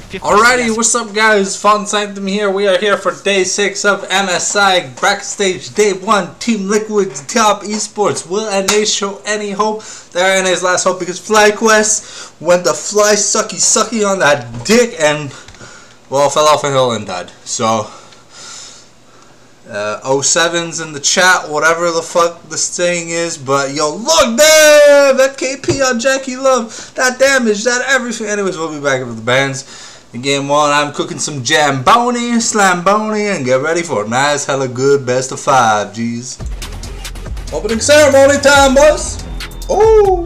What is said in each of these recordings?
50 Alrighty, CS. what's up guys? Fun Sanctum here. We are here for day 6 of MSI Bracket Stage Day 1. Team Liquid's top esports. Will NA show any hope? They're NA's last hope because FlyQuest went the fly sucky on that dick and, well, fell off a hill and died. So, 07's in the chat, whatever the fuck this thing is, but yo, look there! That KP on Jackie Love, that damage, that everything. Anyways, we'll be back with the bands. In game 1, I'm cooking some Jamboni, Slamboni, and get ready for a nice, hella good best of 5, G's. Opening ceremony time, boys! Oh!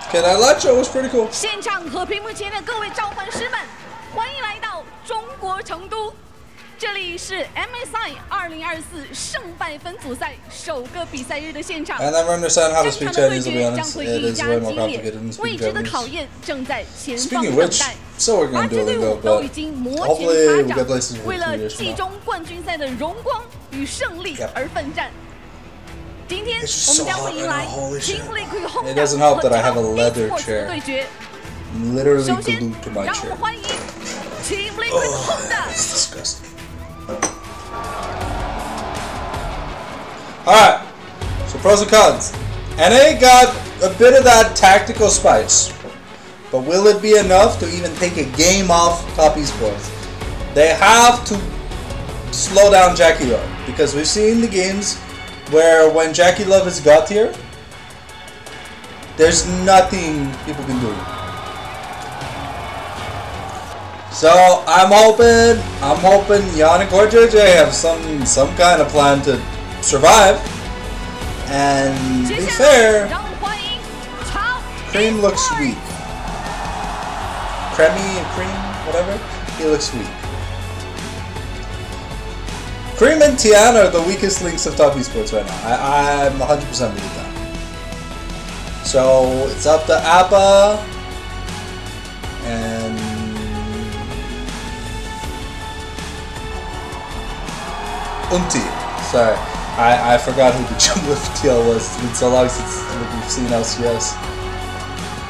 Okay, that light show was pretty cool. 现场和屏幕前的各位召唤师们，欢迎来到中国成都，这里是 MSI 2024胜败分组赛首个比赛日的现场。 I never understand how to 正 speak 常的对 Chinese, to be 决将 honest. 会 It 更 is 加 way more 激烈 complicated than， 未 speaking 知的 Japanese. 考验正在前方 Speaking 等 of which, 待。 so we're gonna 而 do 支 a 队 lingo, 伍都 but 已经摩 hopefully 拳 we'll 擦 get 掌， places for 为 2了 years from 季 now. 中冠军赛的荣光与胜利 Yep. 而奋战。今天 It's just 我们 so 将会 hot 迎 right 来 now, holy shit. Team Liquid 轰 It 炸 doesn't help 和 that I have a Top leather Esports chair. 的对决。 I'm literally 首先 glued to my 让我 chair. 们欢迎 Team Liquid 轰炸。 It's disgusting. Alright, so pros and cons. NA got a bit of that tactical spice, but will it be enough to even take a game off Top Esports? They have to slow down Jackie Love, because we've seen the games where when Jackie Love is got here, there's nothing people can do. So I'm hoping Yannick or JJ have some kind of plan to survive. And to be fair, Cream looks weak. Creamy and Cream, whatever, he looks weak. Cream and Tian are the weakest links of Top Esports right now. I'm 100% believe that. So it's up to Appa and Unti. Sorry, I forgot who the jungler for TL was. It's been so long since we've seen LCS.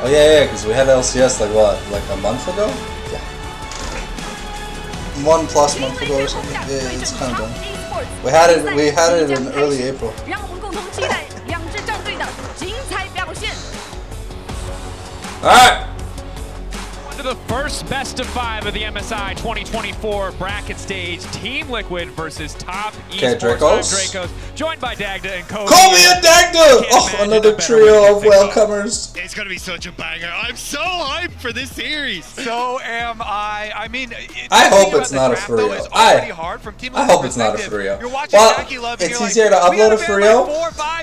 Oh yeah, because we had LCS like what, like a month ago? Yeah. 1+ month ago or something. Yeah, it's kind of done. We had it in early April. 让我们共同期待两支战队的精彩表现。 All right. To the first best of 5 of the MSI 2024 bracket stage, Team Liquid versus Top Esports. Dracos, joined by Dagda and Kobe. Call me a Dagda! Oh, another trio of welcomers. It's gonna be such a banger. I'm so hyped for this series. So am I. I mean, I hope it's not a Furio. I hope it's not a Furio. Well, it's easier to upload a Furio.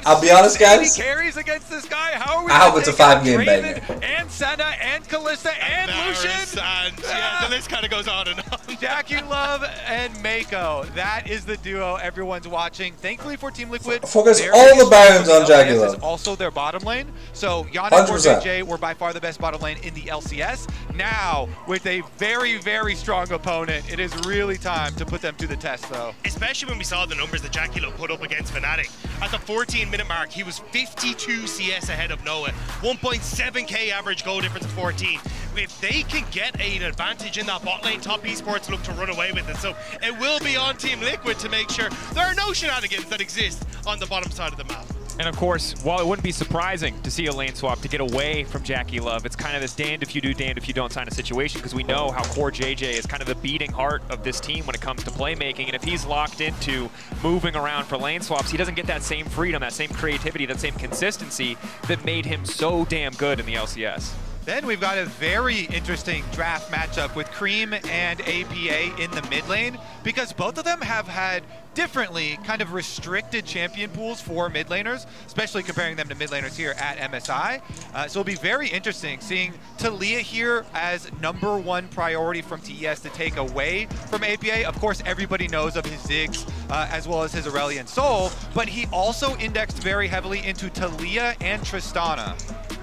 I'll be honest, guys. Carries against this guy. How are we I hope it's a 5-game banger. And Senna and Kalista and Lucian. And yeah, the list kind of goes on and on. Jackie Love and Mako. That is the duo everyone's watching. Thankfully for Team Liquid, focus all the barons on Jackie Love. Is also their bottom lane. So Yannick or 100%. JJ were by far the best bottom lane in the LCS. Now, with a very, very strong opponent, it is really time to put them to the test, though. Especially when we saw the numbers that Jackie Love put up against Fnatic. At the 14-minute mark, he was 52 CS ahead of Noah. 1.7k average goal difference of 14. If they can get an advantage in that bot lane, Top Esports look to run away with it. So it will be on Team Liquid to make sure there are no shenanigans that exist on the bottom side of the map. And of course, while it wouldn't be surprising to see a lane swap to get away from Jackie Love, it's kind of this damned if you do, damned if you don't kind of situation, because we know how core JJ is kind of the beating heart of this team when it comes to playmaking. And if he's locked into moving around for lane swaps, he doesn't get that same freedom, that same creativity, that same consistency that made him so damn good in the LCS. Then we've got a very interesting draft matchup with Cream and APA in the mid lane, because both of them have had differently kind of restricted champion pools for mid laners, especially comparing them to mid laners here at MSI. So it'll be very interesting seeing Talia here as #1 priority from TES to take away from APA. Of course, everybody knows of his Ziggs as well as his Aurelion Soul, but he also indexed very heavily into Talia and Tristana.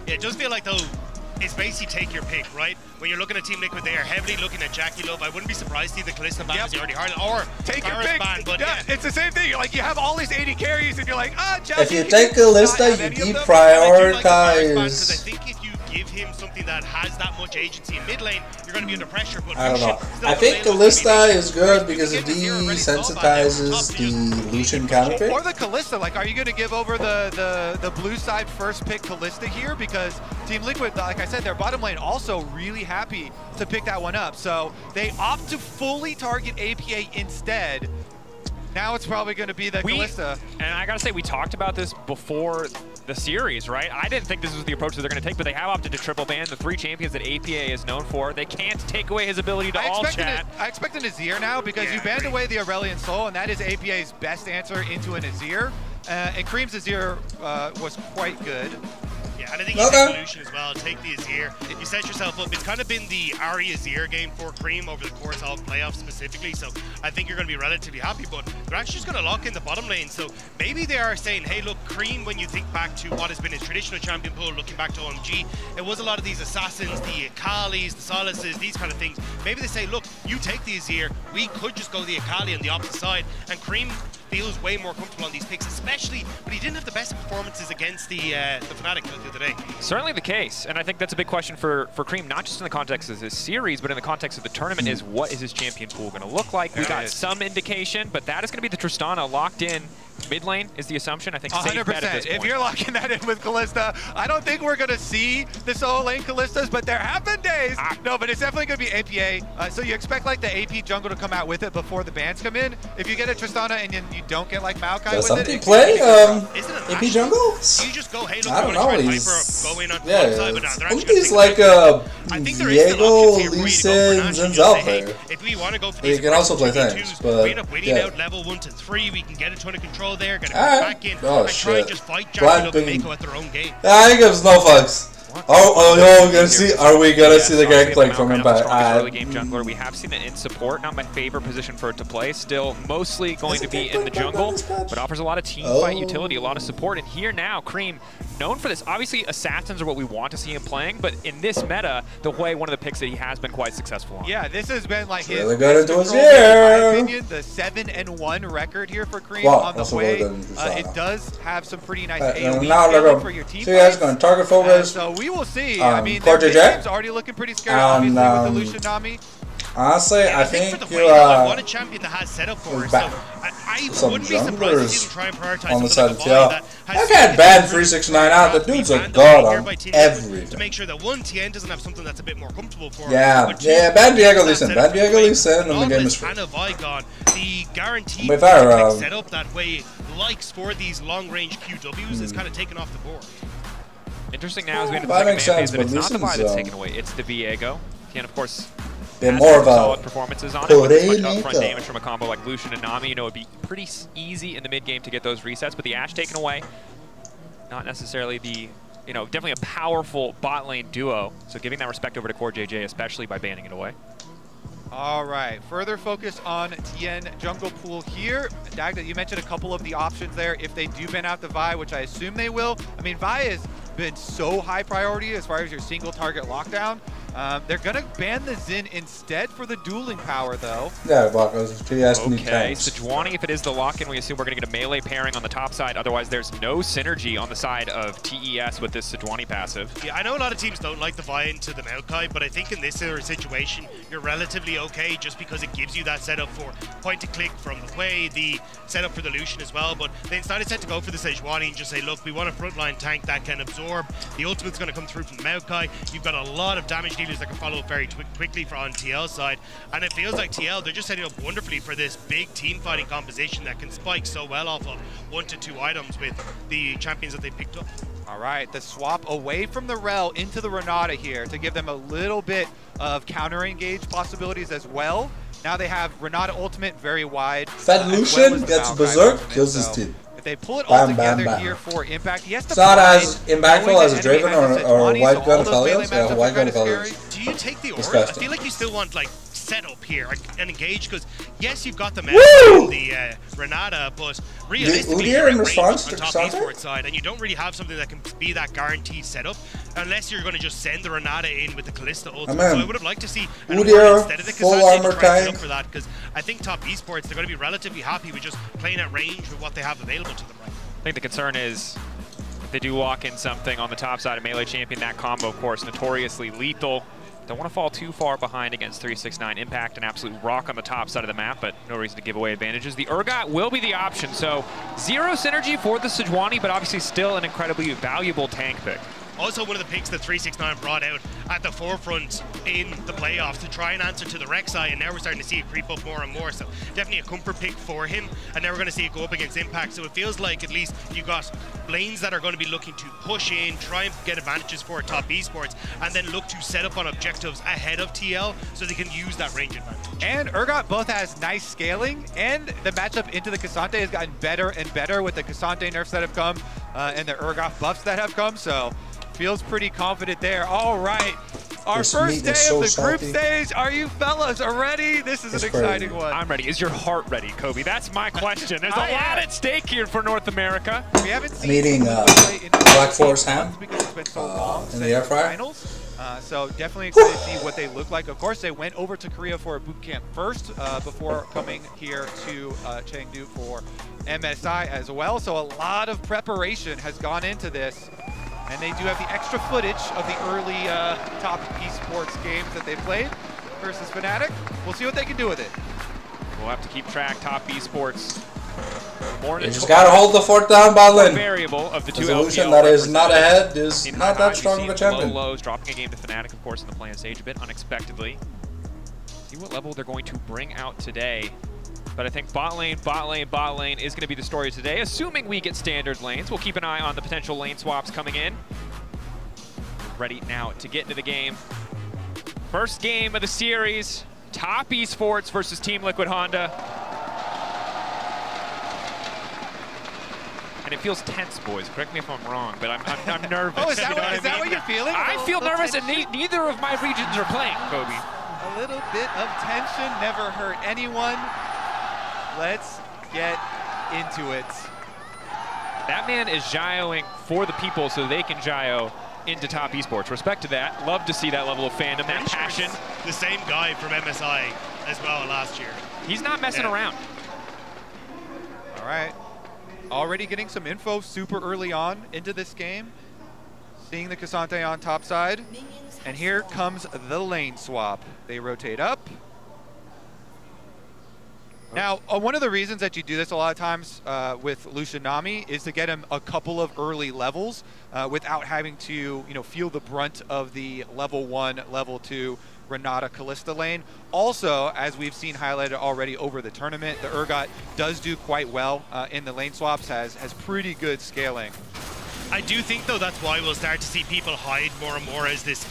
Yeah, it does feel like though is basically take your pick, right? When you're looking at Team Liquid, they are heavily looking at Jackie Love. I wouldn't be surprised to see the Kalista ban is already hard, or take your Paris pick. ban, but yeah, it's the same thing. Like, you have all these 80 carries, and you're like, Jackie. If you take Kalista, you deprioritize. I think if you give him something that has that much agency in mid lane, you're going to be under pressure. But I don't know. I think Kalista is good because it desensitizes the Lucian counter pick. Or the Kalista. Like, are you going to give over the blue side first pick Kalista here? Because Team Liquid, like I said, their bottom lane also really happy to pick that one up. So they opt to fully target APA instead. Now it's probably going to be the Kalista. And I got to say, we talked about this before the series, right? I didn't think this was the approach that they're going to take, but they have opted to triple ban the 3 champions that APA is known for. They can't take away his ability to all-chat. I expect an Azir now because you banned away the Aurelion Soul, and that is APA's best answer into an Azir. And Cream's Azir was quite good. Yeah, and I think you take the Lucian as well, take the Azir. You set yourself up. It's kind of been the Ari Azir game for Cream over the course of playoffs specifically, so I think you're going to be relatively happy, but they're actually just going to lock in the bottom lane. So maybe they are saying, hey, look, Cream, when you think back to what has been his traditional champion pool, looking back to OMG, it was a lot of these Assassins, the Akalis, the Solaces, these kind of things. Maybe they say, look, you take the Azir, we could just go the Akali on the opposite side, and Cream feels way more comfortable on these picks, especially, but he didn't have the best performances against the Fnatic the other day. Certainly the case, and I think that's a big question for Cream, not just in the context of this series, but in the context of the tournament, is what is his champion pool going to look like? We got some indication, but that is going to be the Tristana locked in. Mid lane is the assumption. I think 100%. If you're locking that in with Kalista, I don't think we're going to see the solo lane Kalistas, but there have been days. No, but it's definitely going to be APA. So you expect like the AP jungle to come out with it before the bans come in. If you get a Tristana and you don't get like Maokai with it. Play AP jungle? You just go, hey, look, I don't know. He's go in on the side, but they're actually he's like Diego, Lee Sin, Zenzel player. If we want to go for these, he can also play tanks, but we end up winning out level 1 to 3. We can get a ton of control there. Gonna come back in and try and just fight Jackie and Mako at their own game. I gives no fucks. Are we gonna see the gameplay from him back? Early game jungler. We have seen it in support. Not my favorite position for it to play. Still mostly going to be in the jungle, but offers a lot of team fight utility, a lot of support. And here now, Cream, known for this. Obviously, Assassins are what we want to see him playing, but in this meta, the way one of the picks that he has been quite successful on. Yeah, this has been like his really good into his in my opinion, the 7-1 record here for Cream on the way. It does have some pretty nice AoE for your team. So you guys going to target focus. So we will see. I mean, their game's already looking pretty scary, obviously, with the Lucian Nami. Honestly, I think you want a champion that has setup for us. So I wouldn't be surprised to see them try and prioritize on the side of TL. I've had bad 369 out. The dude's a god on everything. To make sure that one TN doesn't have something that's a bit more comfortable for him. Yeah, bad Diego Lee Sin. Bad Diego Lee Sin, and the game is free. And a Vigon, the guaranteed setup that way likes for these long-range QWs is kind of taken off the board. Interesting now as we enter the second man phase that it's not the Vi that's taken away, it's the Viego. And of course, been more of a solid performances on it with as much upfront damage from a combo like Lucian and Nami. You know, it'd be pretty easy in the mid game to get those resets, but the Ashe taken away, not necessarily the, you know, definitely a powerful bot lane duo. So giving that respect over to Core JJ, especially by banning it away. All right, further focus on TN jungle pool here. Dagda, you mentioned a couple of the options there if they do ban out the Vi, which I assume they will. I mean, Vi has been so high priority as far as your single target lockdown. They're going to ban the Xin instead for the dueling power, though. Yeah, he has to need Okay, Sejuani, if it is the lock-in, we assume we're going to get a melee pairing on the top side. Otherwise, there's no synergy on the side of TES with this Sejuani passive. Yeah, I know a lot of teams don't like the Vi into the Maokai, but I think in this situation, you're relatively okay just because it gives you that setup for point-to-click from the way, the setup for the Lucian as well. But they decided to go for the Sejuani and just say, look, we want a frontline tank that can absorb. The ultimate's going to come through from the Maokai. You've got a lot of damage dealers that can follow up very quickly on TL's side, and it feels like TL, they're just setting up wonderfully for this big team fighting composition that can spike so well off of 1 to 2 items with the champions that they picked up. All right, the swap away from the Rel into the Renata here to give them a little bit of counter engage possibilities as well. Now they have Renata ultimate very wide. Fed Lucian gets berserk, kills his team. They pull it all together here for impact. He has to it's not as impactful as a Draven or a white gun Aphelios. Yeah, white gun Aphelios. Do you take the aura? I feel like you still want like setup here and engage, because yes, you've got the MSI and the Renata, but realistically you're in range on top esports side, and you don't really have something that can be that guaranteed setup unless you're going to just send the Renata in with the Callista ultimate. So I would have liked to see an instead of the full armor tank for that, because I think top esports, they're going to be relatively happy with just playing at range with what they have available to them right now. I think the concern is if they do walk in something on the top side of Melee Champion, that combo, of course, notoriously lethal. Don't want to fall too far behind against 369. Impact, an absolute rock on the top side of the map, but no reason to give away advantages. The Urgot will be the option, so 0 synergy for the Sejuani, but obviously still an incredibly valuable tank pick. Also one of the picks that 369 brought out at the forefront in the playoffs to try and answer to the Rek'Sai, and now we're starting to see it creep up more and more. So definitely a comfort pick for him, and now we're going to see it go up against Impact. So it feels like at least you've got lanes that are going to be looking to push in, try and get advantages for top esports, and then look to set up on objectives ahead of TL so they can use that range advantage. And Urgot both has nice scaling, and the matchup into the Cassante has gotten better and better with the Cassante nerfs that have come and the Urgot buffs that have come. So feels pretty confident there. All right, our first day of the group stage. Are you fellas ready? This is an exciting one. I'm ready. Is your heart ready, Kobe? That's my question. There's a lot at stake here for North America. We haven't seen eating Black Forest ham because it's been so long in the air fryer. Finals. So definitely excited to see what they look like. Of course, they went over to Korea for a boot camp first before coming here to Chengdu for MSI as well. So a lot of preparation has gone into this. And they do have the extra footage of the early top esports games that they played versus Fnatic. We'll see what they can do with it. We'll have to keep track. Top esports. You just gotta hold the fort down, Bodlin. Variable of the two Resolution that is not ahead is not that strong of a champion. Lows dropping a game to Fnatic, of course, in the play-in stage a bit unexpectedly. See what level they're going to bring out today. But I think bot lane is going to be the story of today, assuming we get standard lanes. We'll keep an eye on the potential lane swaps coming in. Ready now to get into the game. First game of the series, Top Esports versus Team Liquid Honda. And it feels tense, boys. Correct me if I'm wrong, but I'm nervous. Oh, is that what you're feeling? I feel nervous, and neither of my regions are playing, Kobe. A little bit of tension never hurt anyone. Let's get into it. That man is gyroing for the people so they can gyro into Top Esports. Respect to that. Love to see that level of fandom, that passion. The same guy from MSI as well last year. He's not messing around. All right. Already getting some info super early on into this game. Seeing the Cassante on top side. And here comes the lane swap. They rotate up. Now, one of the reasons that you do this a lot of times with Lucian Nami is to get him a couple of early levels without having to, feel the brunt of the level 1, level 2 Renata Callista lane. Also, as we've seen highlighted already over the tournament, the Urgot does do quite well in the lane swaps, has pretty good scaling. I do think, though, that's why we'll start to see people hide more and more as this,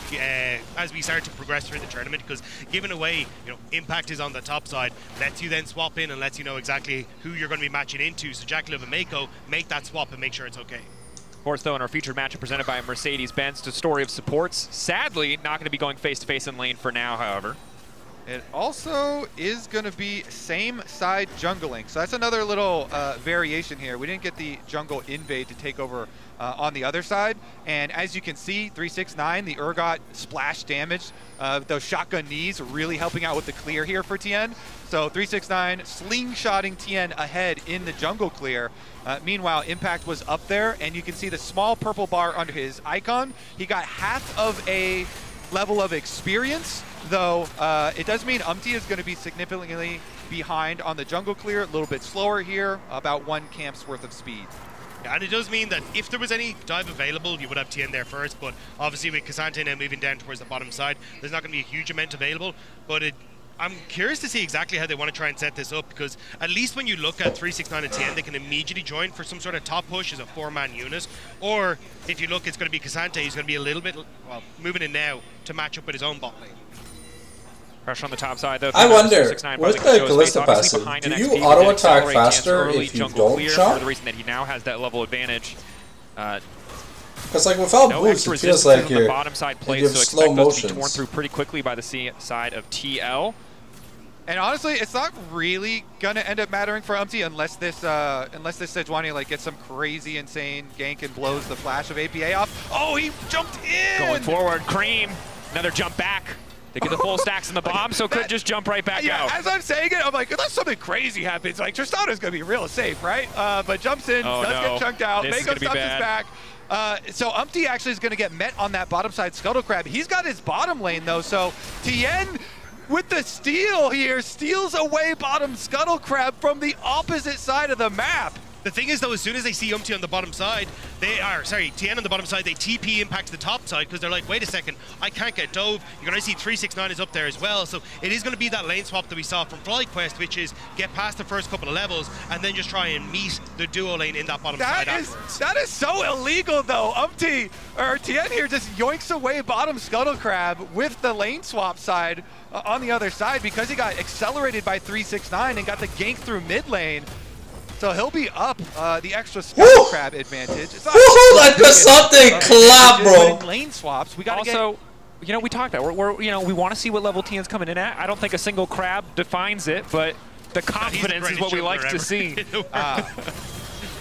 as we start to progress through the tournament, because giving away, Impact is on the top side, lets you then swap in and lets you know exactly who you're going to be matching into. So JackeyLove and Mako make that swap and make sure it's okay. Of course, though, in our featured matchup presented by Mercedes-Benz, the story of supports. Sadly, not going to be going face-to-face in lane for now, however. It also is going to be same side jungling. So that's another little variation here. We didn't get the jungle invade to take over on the other side. And as you can see, 369, the Urgot splash damage. Those shotgun knees really helping out with the clear here for TN. So 369 slingshotting TN ahead in the jungle clear. Meanwhile, Impact was up there, and you can see the small purple bar under his icon. He got half of a level of experience, though it does mean Umti is going to be significantly behind on the jungle clear, a little bit slower here, about 1 camp's worth of speed. Yeah, and it does mean that if there was any dive available, you would have TN there first, but obviously with Cassante now moving down towards the bottom side, there's not going to be a huge amount available, but I'm curious to see exactly how they want to try and set this up, because at least when you look at 369 and TN, they can immediately join for some sort of top push as a 4-man unit, or if you look, it's going to be Cassante, he's going to be a little bit, well, moving in now to match up with his own bot lane. Pressure on the top side, though. I wonder, with the Callista passive, do you auto-attack faster if you don't jump? For the reason that he now has that level advantage. Because like without boost, it feels like you're bottom side plate, you have so slow expect those to be motions. torn through pretty quickly by the side of TL. And honestly, it's not really gonna end up mattering for Umpty unless this Sejuani like gets some crazy, insane gank and blows the flash of APA off. Oh, he jumped in! Going forward, Cream, another jump back. They get the full stacks in the bomb, so could just jump right back out. As I'm saying it, I'm like, unless something crazy happens, like Tristana's gonna be real safe, right? But jumps in, get chunked out. Mako stops his back. So Umpty actually is gonna get met on that bottom side Scuttle Crab. He's got his bottom lane though, so Tien with the steal here steals away bottom Scuttle Crab from the opposite side of the map. The thing is, though, as soon as they see Umpty on the bottom side, Tien on the bottom side, they TP impact to the top side because they're like, wait a second, I can't get dove. You're going to see 369 is up there as well. So it is going to be that lane swap that we saw from FlyQuest, which is get past the first couple of levels and then just try and meet the duo lane in that bottom side afterwards. That is so illegal, though. Tien here just yoinks away bottom Scuttle Crab with the lane swap side on the other side because he got accelerated by 369 and got the gank through mid lane. So he'll be up the extra Scuttle Crab advantage. Woohoo! Like something clap, bro. Lane swaps. We got also, you know, we talked about we want to see what level Tien's coming in at. I don't think a single crab defines it, but the confidence is what we like to see.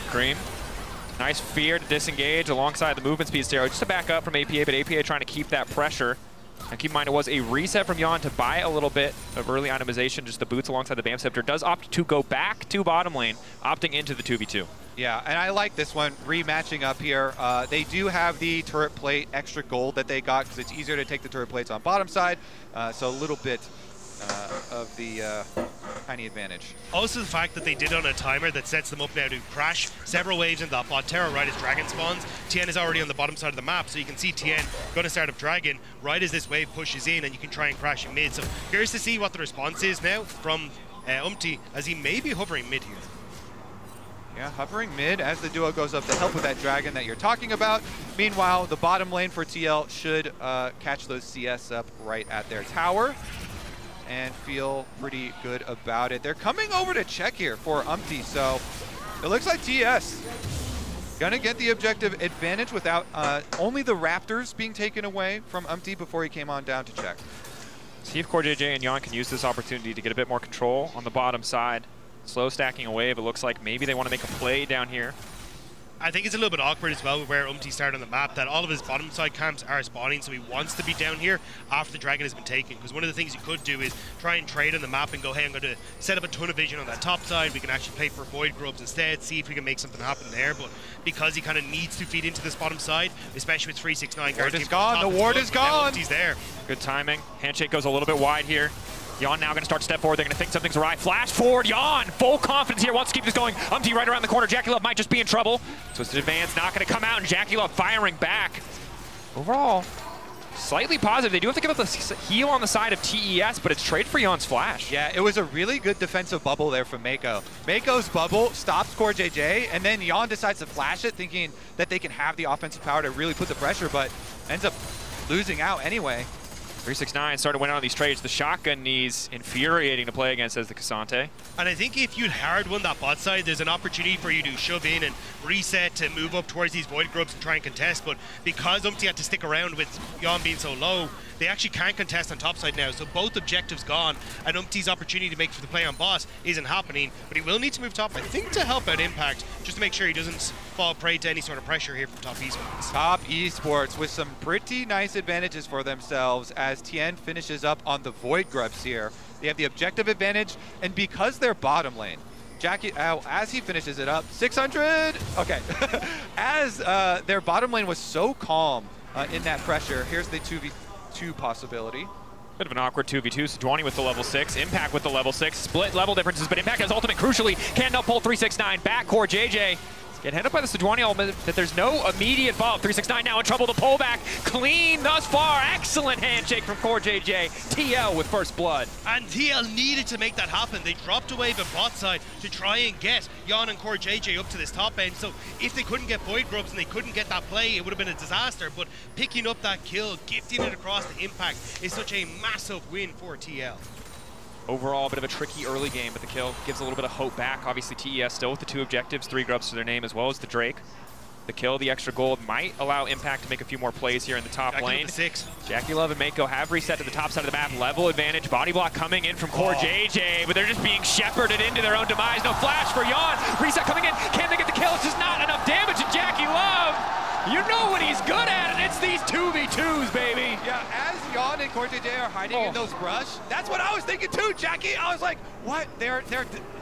Cream, nice fear to disengage alongside the movement speed steroid just to back up from APA, but APA trying to keep that pressure. And keep in mind, it was a reset from Yon to buy a little bit of early itemization, just the boots alongside the Bam Scepter. Does opt to go back to bottom lane, opting into the 2v2. Yeah, and I like this one, rematching up here. They do have the turret plate extra gold that they got because it's easier to take the turret plates on bottom side. So a little bit of the tiny advantage. Also the fact that they did on a timer that sets them up now to crash several waves in that bot Terra right as Dragon spawns. Tien is already on the bottom side of the map, so you can see Tien going to start up Dragon right as this wave pushes in, and you can try and crash in mid. So curious to see what the response is now from Umpty, as he may be hovering mid here. Yeah, hovering mid as the duo goes up to help with that Dragon that you're talking about. Meanwhile, the bottom lane for TL should catch those CS up right at their tower and feel pretty good about it. They're coming over to check here for Umpty, so it looks like TES gonna get the objective advantage without only the Raptors being taken away from Umpty before he came on down to check. See if CoreJJ and Yon can use this opportunity to get a bit more control on the bottom side. Slow stacking a wave. It looks like maybe they want to make a play down here. I think it's a little bit awkward as well where Umpty started on the map, that all of his bottom side camps are spawning, so he wants to be down here after the Dragon has been taken. Because one of the things you could do is try and trade on the map and go, hey, I'm going to set up a ton of vision on that top side. We can actually play for Void Grubs instead, see if we can make something happen there. But because he kind of needs to feed into this bottom side, especially with 369 ward is gone. The ward is gone. He's there. Good timing. Handshake goes a little bit wide here. Yon now going to start to step forward. They're going to think something's awry. Flash forward. Yon, full confidence here. Wants to keep this going. Umpty right around the corner. JackeyLove might just be in trouble. Twisted Advance not going to come out, and JackeyLove firing back. Overall, slightly positive. They do have to give up the heal on the side of TES, but it's trade for Yon's flash. Yeah, it was a really good defensive bubble there from Mako. Mako's bubble stops CoreJJ, and then Yon decides to flash it, thinking that they can have the offensive power to really put the pressure, but ends up losing out anyway. 369 started winning on these trades. The shotgun knees infuriating to play against as the Cassante. And I think if you'd hard won that bot side, there's an opportunity for you to shove in and reset to move up towards these Void Grubs and try and contest. But because Umpty had to stick around with Yon being so low, they actually can't contest on top side now. So both objectives gone, and Umpty's opportunity to make for the play on boss isn't happening. But he will need to move top, I think, to help out Impact, just to make sure he doesn't fall prey to any sort of pressure here from Top Esports. Top Esports with some pretty nice advantages for themselves as Tien finishes up on the Void Grubs here. They have the objective advantage, and because they're bottom lane, as he finishes it up, 600, okay. As their bottom lane was so calm in that pressure, here's the 2v2 possibility. Bit of an awkward 2v2. Sejuani with the level 6, Impact with the level 6. Split level differences, but Impact has ultimate crucially. Can now pull 369 back. CoreJJ get headed by the Sejuani element that there's no immediate follow-up. 369 now in trouble to pull back. Clean thus far. Excellent handshake from CoreJJ. TL with first blood. And TL needed to make that happen. They dropped a wave at bot side to try and get Yon and CoreJJ up to this top end. So if they couldn't get Void Grubs and they couldn't get that play, it would have been a disaster. But picking up that kill, gifting it across the Impact is such a massive win for TL. Overall, a bit of a tricky early game, but the kill gives a little bit of hope back. Obviously, TES still with the 2 objectives, 3 grubs to their name, as well as the Drake. the kill. The extra gold might allow Impact to make a few more plays here in the top lane. Jackie Love and Mako have reset to the top side of the map. Level advantage. Body block coming in from Core JJ, but they're just being shepherded into their own demise. No flash for Yon. Reset coming in. Can they get the kill? It's just not enough damage to Jackie Love. You know what he's good at, and it's these 2v2s, baby. Yeah, as Yon and Core JJ are hiding in those brush, that's what I was thinking too, Jackie. I was like, what? They're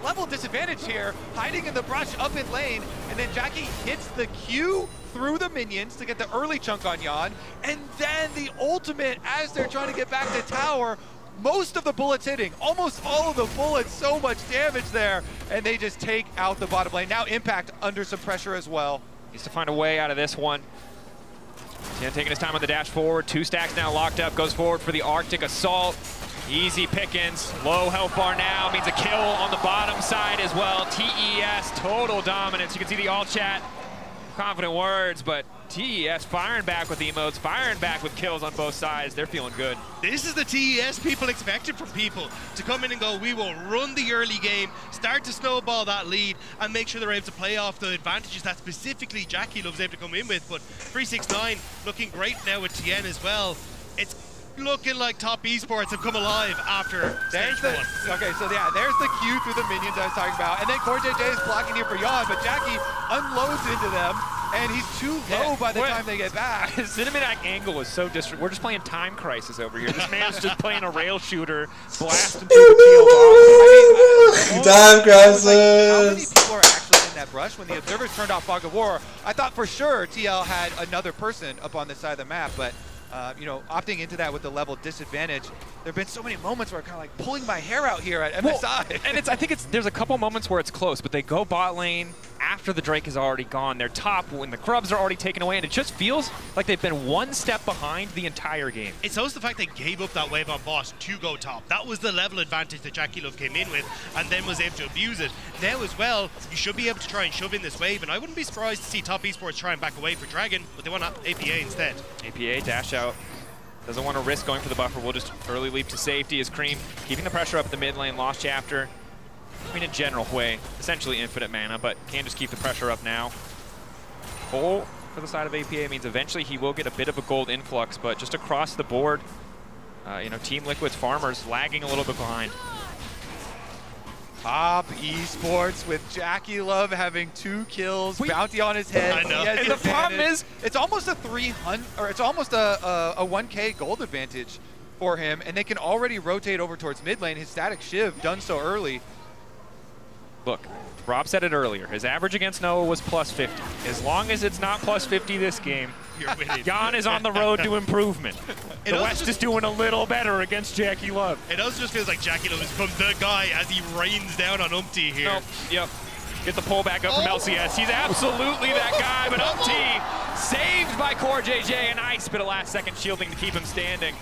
level disadvantage here, hiding in the brush up in lane, and then Jackie hits the Q through the minions to get the early chunk on Yon, and then the ultimate as they're trying to get back to tower. Most of the bullets hitting, almost all of the bullets, so much damage there, and they just take out the bottom lane. Now Impact under some pressure as well. Needs to find a way out of this one. Tien taking his time on the dash forward. 2 stacks now locked up. Goes forward for the Arctic Assault. Easy pickings. Low health bar now means a kill on the bottom side as well. TES, total dominance. You can see the all chat. Confident words, but TES firing back with emotes, firing back with kills on both sides. They're feeling good. This is the TES people expected from people, to come in and go, we will run the early game, start to snowball that lead, and make sure they're able to play off the advantages that specifically Jackie Love's able to come in with. But 369 looking great now with Tien as well. It's looking like Top Esports have come alive after stage 1. Okay, so yeah, there's the Q through the minions I was talking about, and then Core JJ is blocking here for Yon, but Jackie unloads into them, and he's too low by the time they get back. Cinematic angle is so distant. We're just playing Time Crisis over here. This man's just playing a rail shooter, blasting through the teal box. Time Crisis! How many people are actually in that brush? When the observers turned off Fog of War, I thought for sure TL had another person up on this side of the map, but you know, opting into that with the level disadvantage, there have been so many moments where I'm kind of like pulling my hair out here at MSI. Well, and I think there's a couple moments where it's close, but they go bot lane after the Drake is already gone. They're top when the Grubs are already taken away, and it just feels like they've been one step behind the entire game. It's also the fact they gave up that wave on bot to go top. That was the level advantage that Jackie Love came in with and then was able to abuse it. Now as well, you should be able to try and shove in this wave, and I wouldn't be surprised to see Top Esports try and back away for Dragon, but they want APA instead. APA dash out. Doesn't want to risk going for the buffer. We'll just early leap to safety as Cream keeping the pressure up at the mid lane. Lost Chapter. I mean, in general way, essentially infinite mana, but can just keep the pressure up now. Pull for the side of APA means eventually he will get a bit of a gold influx, but just across the board, you know, Team Liquid's farmers lagging a little bit behind. Top Esports with Jackie Love having 2 kills, bounty on his head. I know. And the problem is, it's almost a 300, or it's almost a 1K gold advantage for him, and they can already rotate over towards mid lane. His static Shiv done so early. Look, Rob said it earlier. His average against Noah was plus 50. As long as it's not plus 50 this game, You're winning. Jan is on the road to improvement. The West is doing a little better against Jackie Love. It also just feels like Jackie Love has become the guy as he rains down on Umpty here. Nope. Yep. Get the pullback up from LCS. He's absolutely that guy, but Umpty saved by Core JJ, and Ice bit a last-second shielding to keep him standing.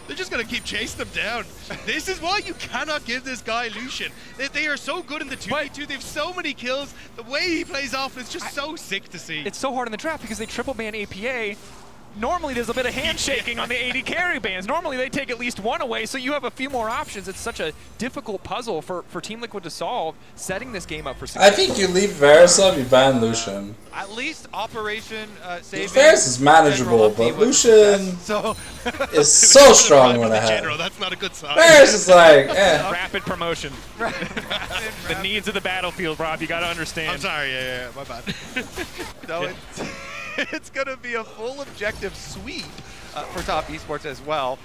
They're just going to keep chasing them down. This is why you cannot give this guy Lucian. They are so good in the 2v2. They have so many kills. The way he plays off is just so sick to see. It's so hard in the draft because they triple ban APA. Normally there's a bit of handshaking on the AD carry bans. Normally they take at least one away, so you have a few more options. It's such a difficult puzzle for Team Liquid to solve, setting this game up for success. I think you leave Varus up, you ban Lucian. At least Operation Saving. Varus is manageable, but Lucian is so strong when I have. That's not a good sign. Varus is like, eh. Rapid promotion. The needs of the battlefield, Rob, you got to understand. I'm sorry, yeah, my bad. So it's going to be a full objective sweep for Top Esports as well.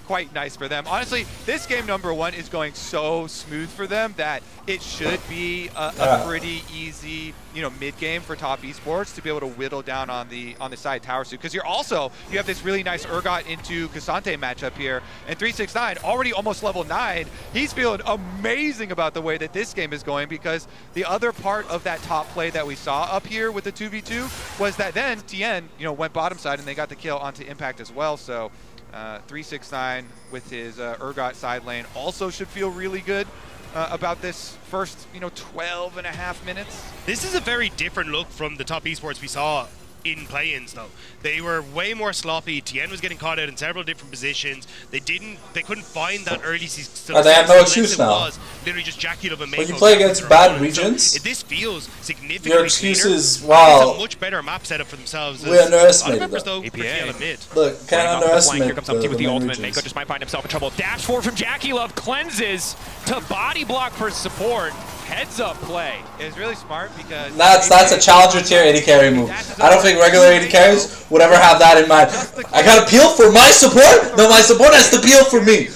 Quite nice for them. Honestly, this game #1 is going so smooth for them that it should be a pretty easy, you know, mid game for Top Esports to be able to whittle down on the side tower suit, because you have this really nice Urgot into Cassante matchup here, and 369 already almost level 9. He's feeling amazing about the way that this game is going, because the other part of that top play that we saw up here with the 2v2 was that then Tien, you know, went bottom side and they got the kill onto Impact as well. So 369 with his Urgot side lane also should feel really good about this first, you know, 12.5 minutes. This is a very different look from the Top Esports we saw in play-ins though. They were way more sloppy. TN was getting caught out in several different positions. They couldn't find that early season. They have no excuse now. Literally just Jackie Love and Mako. When you play against bad regions, so this feels significantly your excuses, wow, it's a much better map setup for themselves. We underestimated them. though. APA. Look, can't underestimate. Here comes up T with the ultimate. Mako just might find himself in trouble. Dash forward from Jackie Love, cleanses to body block for support. Heads up play. It's really smart because that's a challenger tier 80 carry move. I don't think regular 80 carries would ever have that in mind. I gotta peel for my support? No, my support has to peel for me.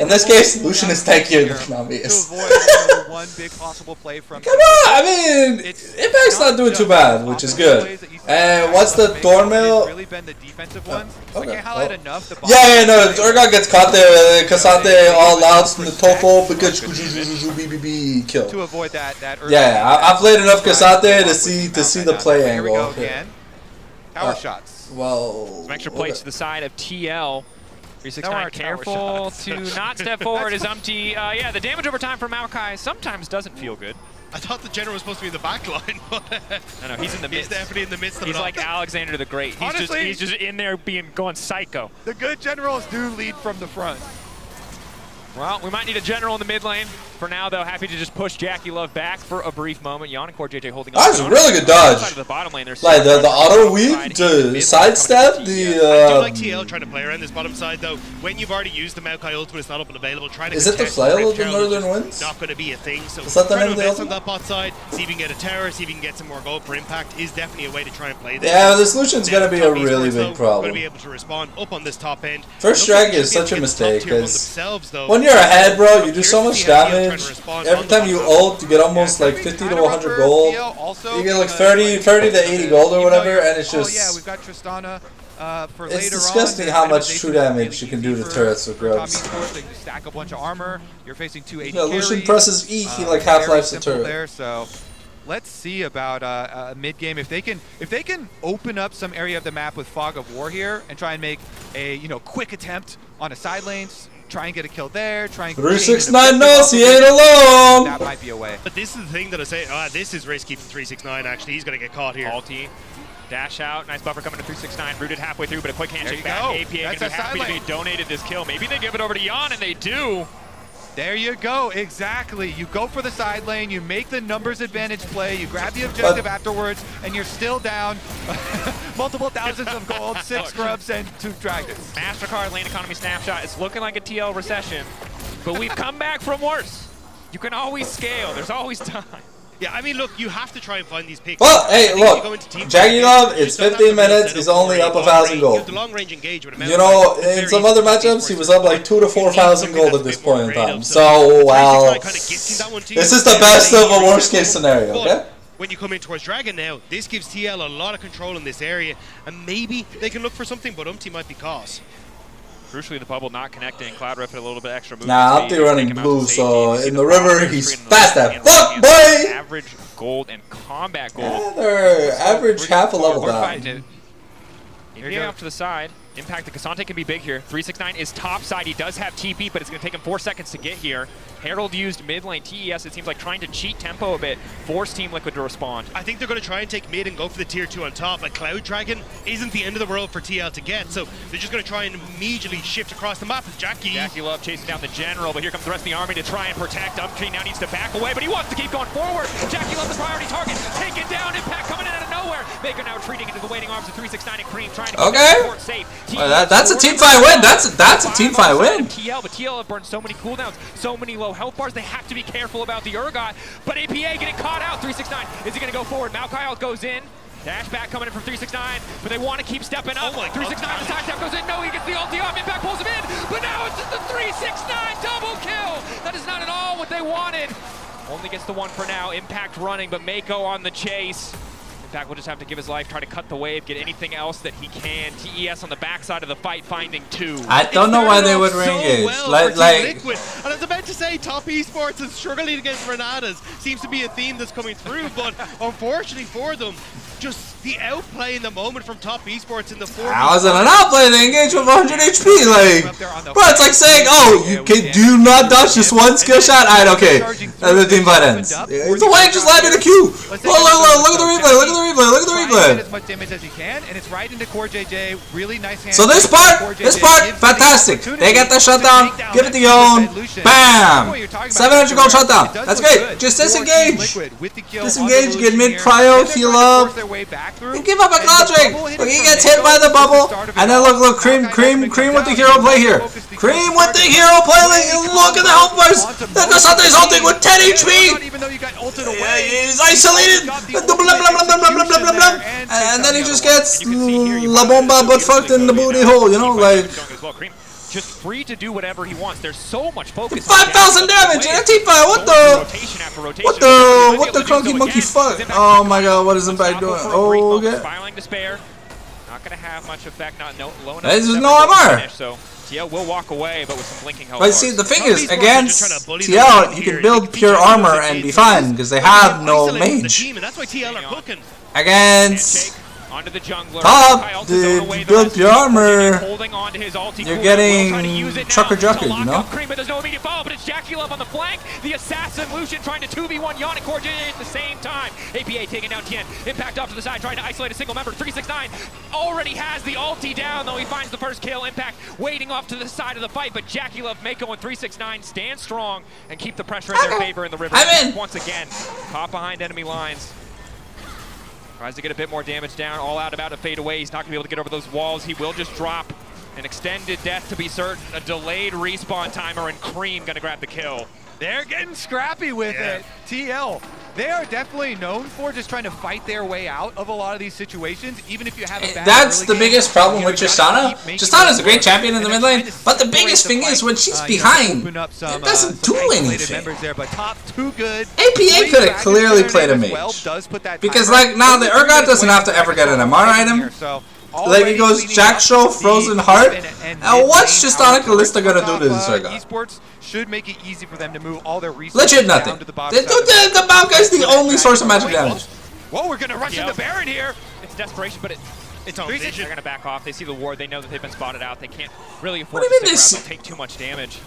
In this case, Lucian is tankier than obvious. One big possible play from Come on, I mean, Impact's not doing too bad, which is good. And what's the Thornmail? Really been the defensive ones. I Okay. can't highlight enough. Yeah, no, Urgot gets caught there. Kasate all out from the Tofo because BBB kill. To avoid that Yeah, I've played enough Kasate to see the play Here we go angle. again. Power shots. Well, some extra plays to the side of TL. 369 careful to not step forward as Umpty. Yeah, the damage over time for Maokai sometimes doesn't feel good. I thought the general was supposed to be in the back line, but I know he's in the midst. He's definitely in the midst of it. He's like Alexander the Great. He's just in there going psycho. The good generals do lead from the front. Well, we might need a general in the mid lane. For now, though, happy to just push Jackie Love back for a brief moment. Yon and CoreJJ holding on. That was a really good dodge. Side of the bottom lane, like the auto weave to sidestep the. I do like TL trying to play around this bottom side though. When you've already used the Maokai ultimate, it's not up and available. Trying to is it the flail of the Northern Winds? Not going to be a thing. So is that the trying name to of invest the on that bot side, see if you can get a tower, see if you can get some more gold for impact is definitely a way to try and play this. Yeah, this Lucian's going to be a really big problem. Going to be able to respond up on this top end. First strike is such a mistake because when you're ahead, bro, you do so much damage. Every time you ult, you get almost like 50 to 100 gold. You get like 30 to 80 gold or whatever, and it's just. Yeah, we've got Tristana for later on. It's disgusting how much true damage you can do to turrets with grubs. They can stack a bunch of armor. You're facing 280 yeah, Lucian presses E, he like half-lifes the turret. There, so let's see about mid game if they can open up some area of the map with Fog of War here and try and make a quick attempt on a side lane. Try and get a kill there. Try and 369 knows he ain't alone. That might be a way. But this is the thing that I say. This is risky from 369. Actually, he's going to get caught here. Alti, dash out. Nice buffer coming to 369. Rooted halfway through, but a quick handshake back. Go. APA going to be happy to be donated this kill. Maybe they give it over to Yon, and they do. There you go, exactly. You go for the side lane, you make the numbers advantage play, you grab the objective afterwards, and you're still down multiple thousands of gold, 6 scrubs, and 2 dragons. MasterCard lane economy snapshot. It's looking like a TL recession, but we've come back from worse. You can always scale. There's always time. Yeah, I mean, look, you have to try and find these picks. Well, hey, look, Jackie Love, it's 15 minutes, he's only up 1,000 gold. You know, in some other matchups, he was up like 2,000 to 4,000 gold at this point in time. So, well, this is the best of a worst case scenario, okay? When you come in towards Dragon now, this gives TL a lot of control in this area, and maybe they can look for something, but Umpty might be caught. Crucially, the bubble not connecting. Cloud Rift had a little bit extra move. Nah, Umpty running blue, so in the river, he's fast as fuck, boy! Average gold and combat gold. Yeah, they're average half a level down. APA off to the side. Impact, the Cassante can be big here. 369 is top side. He does have TP, but it's going to take him 4 seconds to get here. Herald used mid lane. TES, it seems like trying to cheat tempo a bit. Force Team Liquid to respond. I think they're going to try and take mid and go for the tier 2 on top. A Cloud Dragon isn't the end of the world for TL to get, so they're just going to try and immediately shift across the map with Jackie. Jackie Love chasing down the general, but here comes the rest of the army to try and protect. Umptree now needs to back away, but he wants to keep going forward. Jackie Love, the priority target, taken down. Impact coming in out of nowhere. Mako now retreating into the waiting arms of 369 and Cream, trying to keep the safe. Well, that's a team fight win. That's a team fight win. TL, but TL have burned so many cooldowns, so many low health bars. They have to be careful about the Urgot. But APA getting caught out. 369. Is he going to go forward? Maokai goes in. Dash back coming in from 369, but they want to keep stepping up. 369, the side step goes in. No, he gets the ulti off. Impact pulls him in, but now it's just the 369 double kill. That is not at all what they wanted. Only gets the one for now. Impact running, but Mako on the chase. Impact will just have to give his life, try to cut the wave, get anything else that he can. TES on the backside of the fight, finding 2. I don't know why they would re-engage. Liquid. And I was about to say, top esports and struggling against Renatas seems to be a theme that's coming through, but unfortunately for them, just the outplay in the moment from Top Esports in the 4. I wasn't an outplay. They engaged with 100 HP. Like, bro, it's like saying, oh, you can do not dodge just one skill shot. Alright, okay. And the team fight ends. It's a way just landed a Q. Look at the replay. Look at the replay. Look at the replay. As much damage as he can, and it's right into Core JJ. Really nice hand. So this part, fantastic. They get the shutdown. Give it to Yon. Bam. 700 gold shutdown. That's great. Just disengage. Disengage. Get mid prio. Heal up. And give up a cloud drink. Look, he gets hit by the bubble. And then look, Cream with the hero play here. Cream with the hero play. Look at the health bars. Then Kasate's ulting with 10 HP. He's isolated. And then he just gets La Bomba but fucked in the booty hole, you know, like. Just free to do whatever he wants. There's so much focus. 5,000 damage in a team fight. What the crunky monkey fuck? Oh my god, what is Impact doing? Oh, okay. Spiraling Despair. Not gonna have much effect. There's no armor. So TL will walk away, but with some blinking health. But see, the thing is, against TL, you can build pure armor and be fine because they have no mage. Against onto the jungler. Top, dude, build your armor. You're getting trucker jucker, you know? Cream, but there's no immediate follow, but it's Jackie Love on the flank. The assassin Lucian trying to 2v1 Yon and Core JJ at the same time. APA taking down Tien. Impact off to the side, trying to isolate a single member. 369 already has the ulti down, though he finds the first kill. Impact waiting off to the side of the fight, but Jackie Love, Mako, and 369 stand strong and keep the pressure in their favor in the river. Once again, caught behind enemy lines. Tries to get a bit more damage down, all out about to fade away. He's not going to be able to get over those walls. He will just drop an extended death to be certain. A delayed respawn timer, and Cream going to grab the kill. They're getting scrappy with it. TL, they are definitely known for just trying to fight their way out of a lot of these situations, even if you have a bad That's the biggest problem with Tristana. Tristana's a great champion in the mid lane, but the biggest thing is when she's behind, it doesn't do anything. APA could have clearly played a mage. Because like now the Urgot doesn't have to ever get an MR item. Like it goes Jack Show, Frozen Heart. And what's Tristana Kalista gonna do to this Urgot? Esports should make it easy for them to move all their resources. Legit nothing. The Maokai's the only source of magic damage. Whoa, we're gonna rush into Baron here. It's desperation, but it's on vision. They're gonna back off. They see the ward. They know that they've been spotted out. They can't really afford to stick around. They'll take too much damage.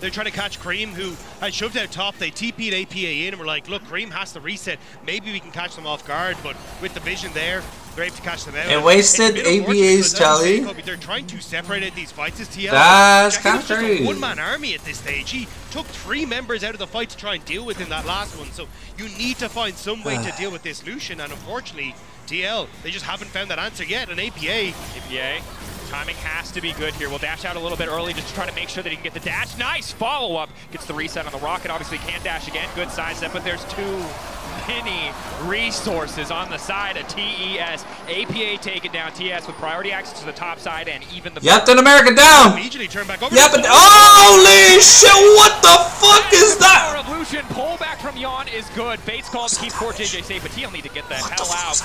They're trying to catch Cream, who had shoved out top. They TP'd APA in, and we're like, look, Cream has to reset. Maybe we can catch them off guard, but with the vision there, they're able to catch them out. It wasted APA's tally. They're trying to separate out these fights as TL. That's kind of crazy. Just a one-man army at this stage. He took 3 members out of the fight to try and deal with in that last one. So you need to find some way to deal with this Lucian, and unfortunately, TL, they just haven't found that answer yet. And APA, timing has to be good here. We'll dash out a little bit early just to try to make sure that he can get the dash. Nice follow-up. Gets the reset on the rocket. Obviously can't dash again. Good sidestep, but there's too many resources on the side of TES. APA taking down TES with priority access to the top side and even the... Captain America down! Immediately turn back over. But holy shit, what the fuck is that? Lucian, pull back from Yon is good. Bait's called to keep Core JJ safe, but TL need to get the hell out.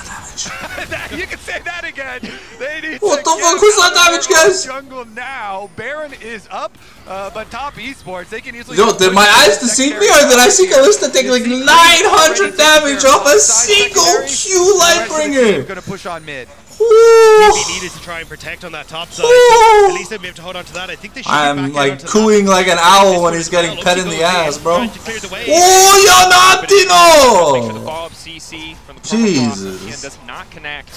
You can say that again. They need what the fuck was that damage, guys? Jungle now. Baron is up, but Top Esports, they can easily... Yo, did my eyes deceive me, or did I see Kalista take like 900 damage off a single Q Lightbringer? Gonna push on mid. He needed to try and protect on that top side, so at least they'll be able to hold on to that. I think they should I'm like cooing like an owl when he's getting pet in the ass, bro. Oh, Yanatino! Jesus. Does not connect.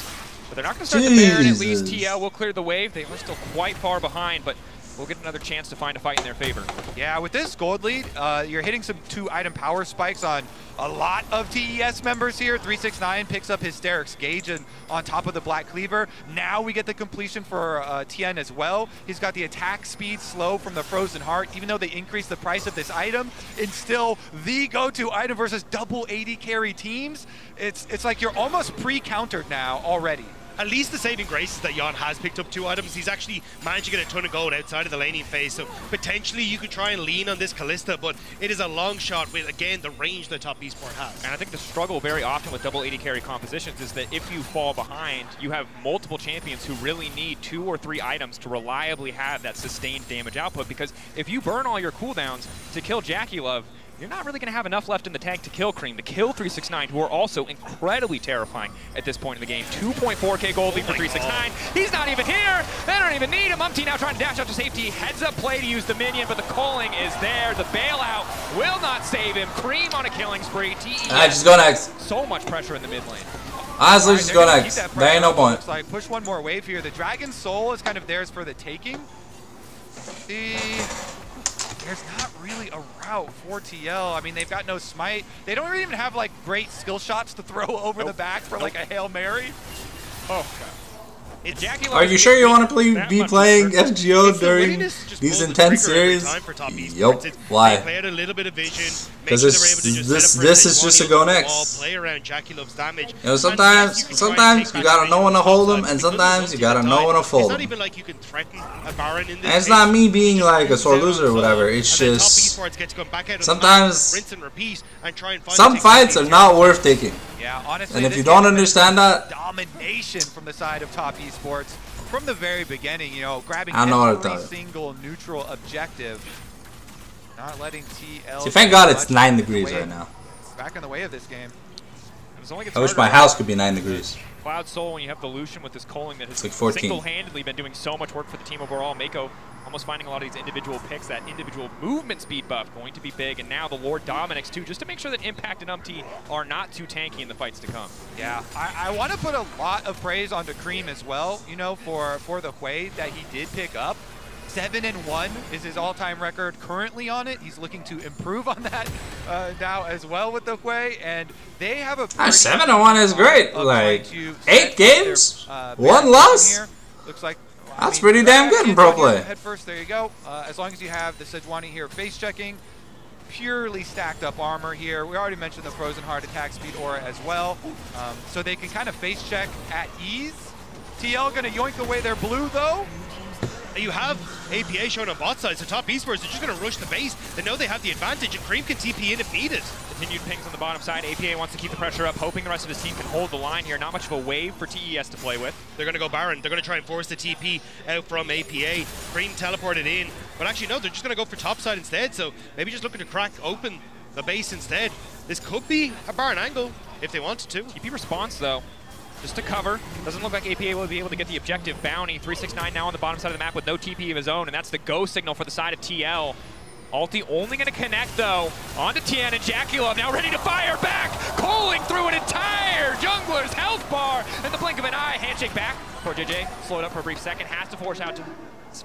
But they're not going to start the Baron. At least TL will clear the wave. They are still quite far behind, but we'll get another chance to find a fight in their favor. Yeah, with this gold lead, you're hitting some 2-item power spikes on a lot of TES members here. 369 picks up Hysterics Gauge and on top of the Black Cleaver. Now we get the completion for Tien as well. He's got the attack speed slow from the Frozen Heart, even though they increased the price of this item. It's still the go-to item versus double 80 carry teams. It's like you're almost pre-countered now already. At least the saving grace is that Yon has picked up 2 items. He's actually managed to get a ton of gold outside of the laning phase, so potentially you could try and lean on this Kalista, but it is a long shot with, again, the range that Top Esport has. And I think the struggle very often with double 80 carry compositions is that if you fall behind, you have multiple champions who really need 2 or 3 items to reliably have that sustained damage output, because if you burn all your cooldowns to kill Jackie Love, you're not really going to have enough left in the tank to kill Cream, to kill 369, who are also incredibly terrifying at this point in the game. 2.4k gold lead for 369. He's not even here. They don't even need him. Umti now trying to dash out to safety. Heads up play to use the minion, but the calling is there. The bailout will not save him. Cream on a killing spree. TES. Just go next. So much pressure in the mid lane. Honestly, just go next. There ain't no point. Looks like push one more wave here. The Dragon Soul is kind of theirs for the taking. There's not really a route for TL. I mean, they've got no smite. They don't even have like great skill shots to throw over the back for like a Hail Mary. Oh, God. Are you sure you want to be playing FGO during these intense series? Yup. Why? Because this is just a go next. You know, sometimes you gotta know when to hold them, and sometimes you gotta know when to fold them. And it's not me being like a sore loser or whatever. It's just sometimes some fights are not worth taking. Yeah, honestly, and if you don't understand that, domination from the side of Top Esports from the very beginning, you know, grabbing every single neutral objective, not letting TL. See, thank God it's 9 degrees right now. Back in the way of this game. I wish my house could be 9 degrees. Cloud Soul, when you have the Lucian with this calling that has like single-handedly been doing so much work for the team overall. Mako almost finding a lot of these individual picks, that individual movement speed buff going to be big, and now the Lord Dominix too, just to make sure that Impact and Umti are not too tanky in the fights to come. Yeah, I want to put a lot of praise onto Cream as well, you know, for the Hui that he did pick up. 7-1 is his all-time record currently on it. He's looking to improve on that now as well with the Hui, and they have a 7-1 is great. Like 8 games, 1 loss. Looks like that's pretty damn good in pro play. Head first, there you go. As long as you have the Sejuani here face checking, purely stacked up armor here. We already mentioned the Frozen Heart attack speed aura as well, so they can kind of face check at ease. TL gonna yoink away their blue though. You have APA showing on bot side, so Top Esports are just going to rush the base. They know they have the advantage, and Cream can TP in if needed. Continued pings on the bottom side. APA wants to keep the pressure up, hoping the rest of his team can hold the line here. Not much of a wave for TES to play with. They're going to go Baron. They're going to try and force the TP out from APA. Cream teleported in, but actually no, they're just going to go for top side instead, so maybe just looking to crack open the base instead. This could be a Baron angle if they wanted to. TP response though. Just to cover. Doesn't look like APA will be able to get the objective bounty. 369 now on the bottom side of the map with no TP of his own, and that's the go signal for the side of TL. Ulti only going to connect, though, onto Tian, and Jackie now ready to fire back, calling through an entire jungler's health bar in the blink of an eye. Handshake back. Poor JJ slowed up for a brief second, has to force out to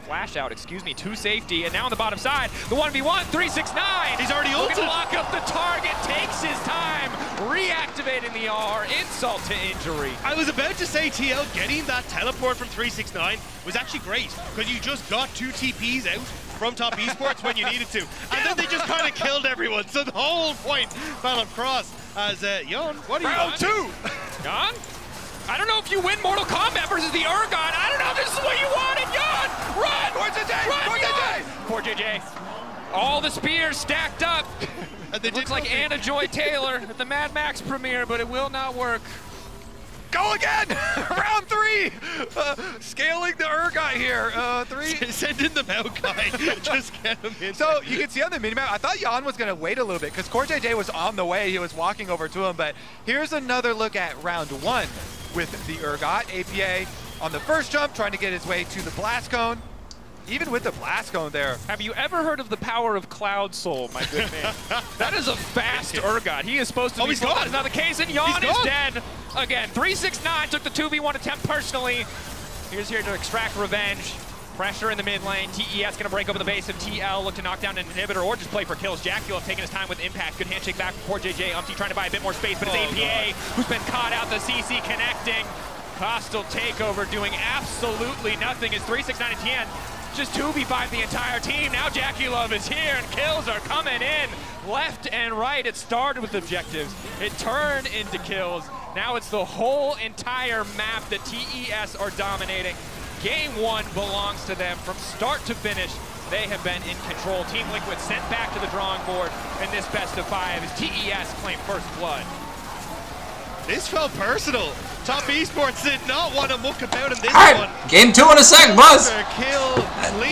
flash out, excuse me, to safety, and now on the bottom side, the 1v1, 369. He's already ulted. Looking to lock up the target, takes his time, reactivating the R, insult to injury. I was about to say TL getting that teleport from 369 was actually great, because you just got 2 TPs out from Top Esports when you needed to, and then they just kind of killed everyone, so the whole point fell across as, Jan, what are you Round 2! Jan? I don't know if you win Mortal Kombat versus the Urgon. I don't know if this is what you wanted, Jan! Run! Poor JJ. All the spears stacked up. It looks like Anna Joy Taylor at the Mad Max premiere, but it will not work. Go again! Round 3! Scaling the Urgot here. 3. Send in the Mao guy. Just get him in. So you can see on the minimap, I thought Jan was going to wait a little bit because Core JJ was on the way. He was walking over to him. But here's another look at round 1 with the Urgot. APA on the first jump, trying to get his way to the Blast Cone. Even with the Blast Cone there. Have you ever heard of the power of Cloud Soul, my good man? That is a fast Urgot. He is supposed to be slow. That's not the case, and Jan is dead. Again, 369 took the 2v1 attempt personally. He's here to extract revenge. Pressure in the mid lane. TES going to break open the base of TL, look to knock down an inhibitor or just play for kills. Jackulov taking his time with impact. Good handshake back from poor JJ. Umti trying to buy a bit more space, but it's APA who's been caught out. The CC connecting. Hostile takeover doing absolutely nothing as 369 and Tien just 2v5 the entire team. Now Jackulov is here and kills are coming in left and right. It started with objectives. It turned into kills. Now it's the whole entire map that TES are dominating. Game 1 belongs to them from start to finish. They have been in control. Team Liquid sent back to the drawing board in this best of 5 as TES claim first blood. This felt personal. Top Esports did not want to muck about in this one. Game 2 in a sec, boss.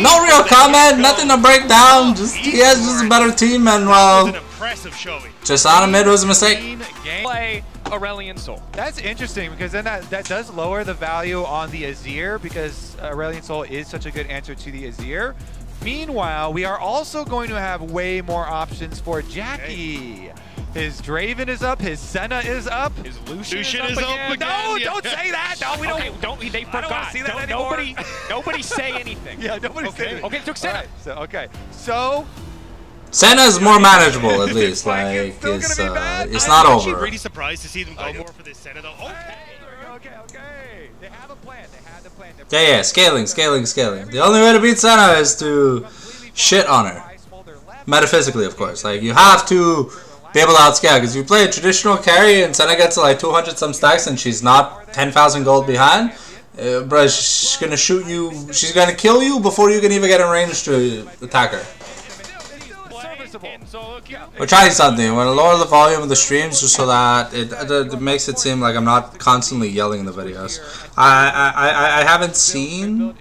No real comment, nothing to break down. Just TES is a better team, and well, impressive showing. Just on a mid was a mistake. Play Aurelion Sol. That's interesting because then that does lower the value on the Azir because Aurelion Sol is such a good answer to the Azir. Meanwhile, we are also going to have way more options for Jackie. Okay. His Draven is up, his Senna is up, his Lucian is up again. No, don't say that. No, we don't. Okay, they forgot. I don't want to see that anymore. Nobody say anything. Yeah, nobody say anything. Okay, took Senna. Right, so Senna is more manageable at least. Like it's not over. I'm actually really surprised to see them go more for this Senna though. Okay. They have a plan. They had the plan. Yeah, scaling. The only way to beat Senna is to shit on her. Metaphysically, of course. Like you have to be able to outscale, because if you play a traditional carry and Senna gets to like 200 some stacks and she's not 10,000 gold behind, bro, she's gonna shoot you. She's gonna kill you before you can even get in range to attack her. We're trying something. We're gonna lower the volume of the streams just so that it makes it seem like I'm not constantly yelling in the videos. I haven't seen.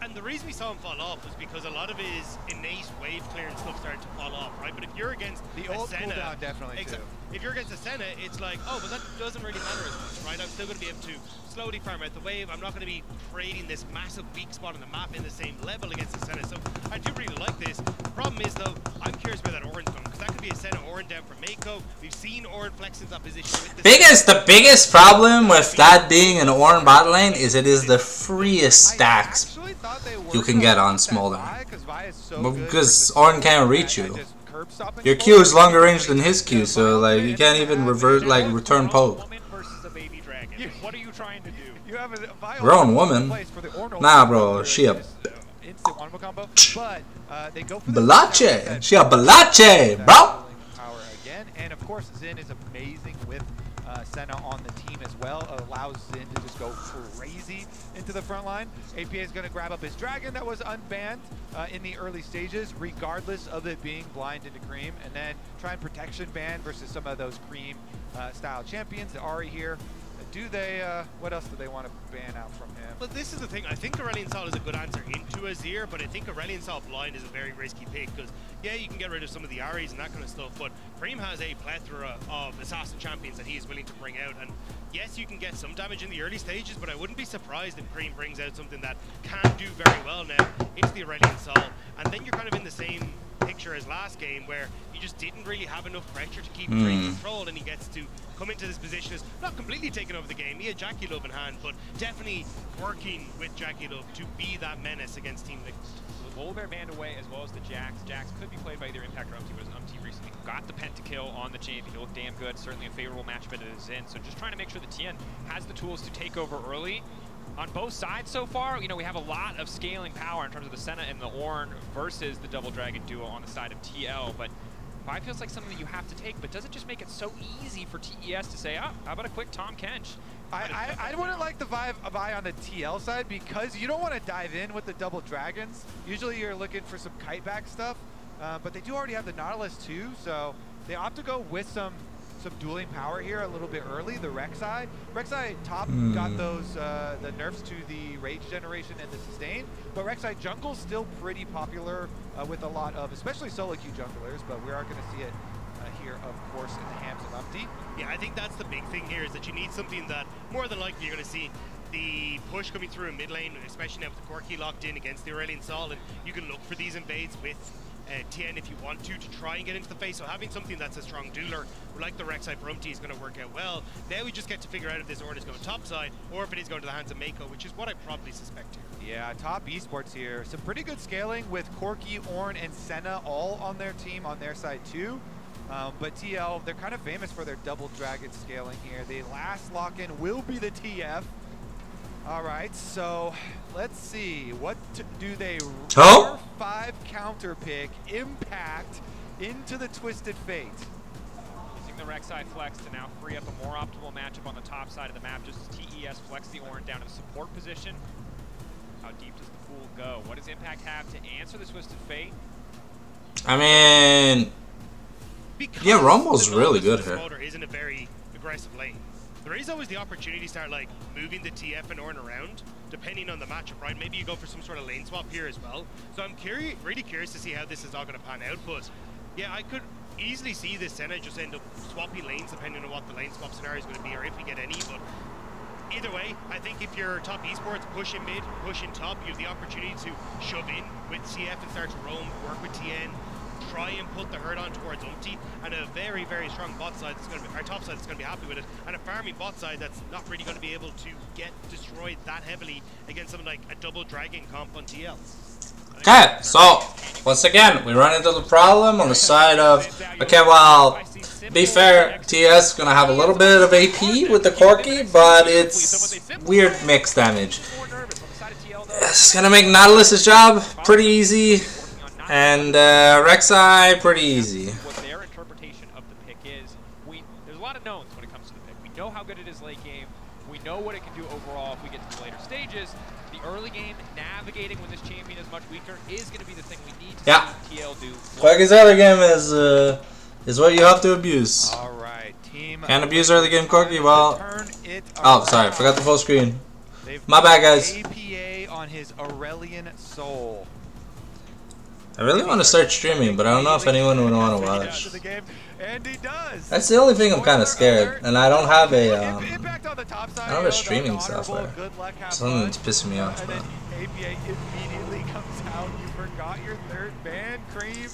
And the reason we saw him fall off was because a lot of his innate wave clearance stuff started to fall off, right? But if you're against the old Senna, cooldown, definitely too. If you're against a Senna, it's like, oh, but that doesn't really matter as much, right? I'm still going to be able to slowly farm out the wave. I'm not going to be creating this massive weak spot on the map in the same level against the Senna. So I do really like this. The problem is, though, I'm curious where that Ornn's going, because that could be a Senna Ornn down from Mako. We've seen Ornn flex into that position. With the biggest problem with that being an Ornn bot lane is it is the freest stacks you can get on Smolder. Because Ornn can't reach you. Your Q is longer range than his Q, so like you can't even revert return poke. What are you trying to do? Grown woman? Nah, bro, she a Balache. She a Balache, bro. And of course, Xin is amazing with Senna on the team as well. Allows Xin to just go crazy into the front line. APA is going to grab up his dragon that was unbanned in the early stages, regardless of it being blind into Cream, and then try and protection ban versus some of those Cream style champions. Ari here. Do they, what else do they want to ban out from him? But this is the thing, I think Aurelion Sol is a good answer into Azir, but I think Aurelion Sol blind is a very risky pick, because yeah, you can get rid of some of the Aries and that kind of stuff, but Cream has a plethora of assassin champions that he is willing to bring out, and yes, you can get some damage in the early stages, but I wouldn't be surprised if Cream brings out something that can do very well now into the Aurelion Sol, and then you're kind of in the same picture as last game, where you just didn't really have enough pressure to keep Cream controlled, and he gets to come into this position as not completely taking over the game. He had Jackie Love in hand, but definitely working with Jackie Love to be that menace against Team Liquid. So the Polar Bear banned away, as well as the Jax. Jax could be played by either Impact or Umti, but Umti recently got the pentakill on the champion. He looked damn good, certainly a favorable matchup it is in. So just trying to make sure that TN has the tools to take over early. On both sides so far, you know, we have a lot of scaling power in terms of the Senna and the Ornn versus the Double Dragon duo on the side of TL, but Vive feels like something that you have to take, but does it just make it so easy for TES to say, oh, how about a quick Tom Kench? I wouldn't like the Vive on the TL side, because you don't want to dive in with the Double Dragons. Usually you're looking for some kite back stuff, but they do already have the Nautilus too, so they opt to go with some dueling power here a little bit early. The Rek'Sai top got those the nerfs to the rage generation and the sustain, but Rek'Sai jungle's still pretty popular with a lot of, especially solo queue junglers, but we are going to see it here, of course, in the hands of Umti. Yeah, I think that's the big thing here, is that you need something that more than likely you're going to see the push coming through in mid lane, especially now with the Corki locked in against the Aurelion Sol, and you can look for these invades with TN if you want to try and get into the face. So having something that's a strong dueler like the Rek'Sai for Umti is going to work out well. Now we just get to figure out if this Ornn is going topside or if it is going to the hands of Mako, which is what I probably suspect here. Yeah, top esports here. Some pretty good scaling with Corki, Ornn, and Senna all on their team, on their side too. But TL, they're kind of famous for their double dragon scaling here. The last lock-in will be the TF. All right, so let's see. What do they 4-5 counter pick Impact into the Twisted Fate? Using the Rek'Sai flex to now free up a more optimal matchup on the top side of the map, just as TES flex the Ornn down to the support position. How deep does the pool go? What does Impact have to answer the Twisted Fate? I mean, because yeah, Rumble's really good here. Isn't a very aggressive lane. There is always the opportunity to start like moving the TF and Ornn around, depending on the matchup, right? Maybe you go for some sort of lane swap here as well. So I'm really curious to see how this is all going to pan out. But Yeah, I could easily see this Senna just end up swapping lanes depending on what the lane swap scenario is going to be, or if we get any. But either way, I think if you're top esports, pushing mid, pushing top, you have the opportunity to shove in with CF and start to roam, work with TN, try and put the hurt on towards Umpty, and a very, very strong bot side that's going to be, our top side that's going to be happy with it, and a farming bot side that's not really going to be able to get destroyed that heavily against something like a double dragon comp on TL. Okay, so once again, we run into the problem on the side of, okay, well, be fair, TS is going to have a little bit of AP with the Corki, but it's weird mix damage. It's going to make Nautilus' job pretty easy, and Rek'Sai pretty easy. What their interpretation of the pick is, there's a lot of knowns when it comes to the pick. We know how good it is late game. We know what it can do overall if we get to the later stages. The early game, navigating when this champion is much weaker, is going to be the thing we need to see TL do. Corki's early game is what you have to abuse. All right, team. Can't abuse early game Corki. Well, oh, sorry, forgot the full screen. My bad, guys. APA on his Aurelian Soul. I really want to start streaming, but I don't know if anyone would want to watch. And he does. That's the only thing I'm kind of scared, and I don't have a Impact on the top side, I don't have a streaming software. Something that's pissing me off. And then APA immediately comes out. You forgot your third ban, Cream.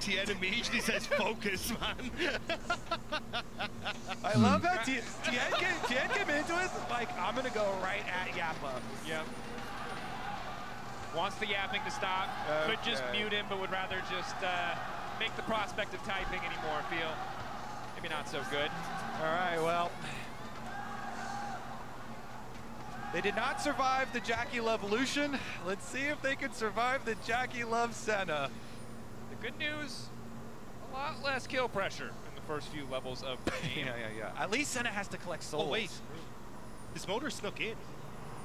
TN immediately says focus, man. I love that TN came into it like, I'm going to go right at Yappa. Yep. Wants the yapping to stop. Could just mute him, but would rather just make the prospect of typing anymore feel maybe not so good. All right, well. They did not survive the Jackie Love Lucian. Let's see if they can survive the Jackie Love Senna. The good news, a lot less kill pressure in the first few levels of the game. Yeah. At least Senna has to collect souls. Oh, wait. This motor snuck in.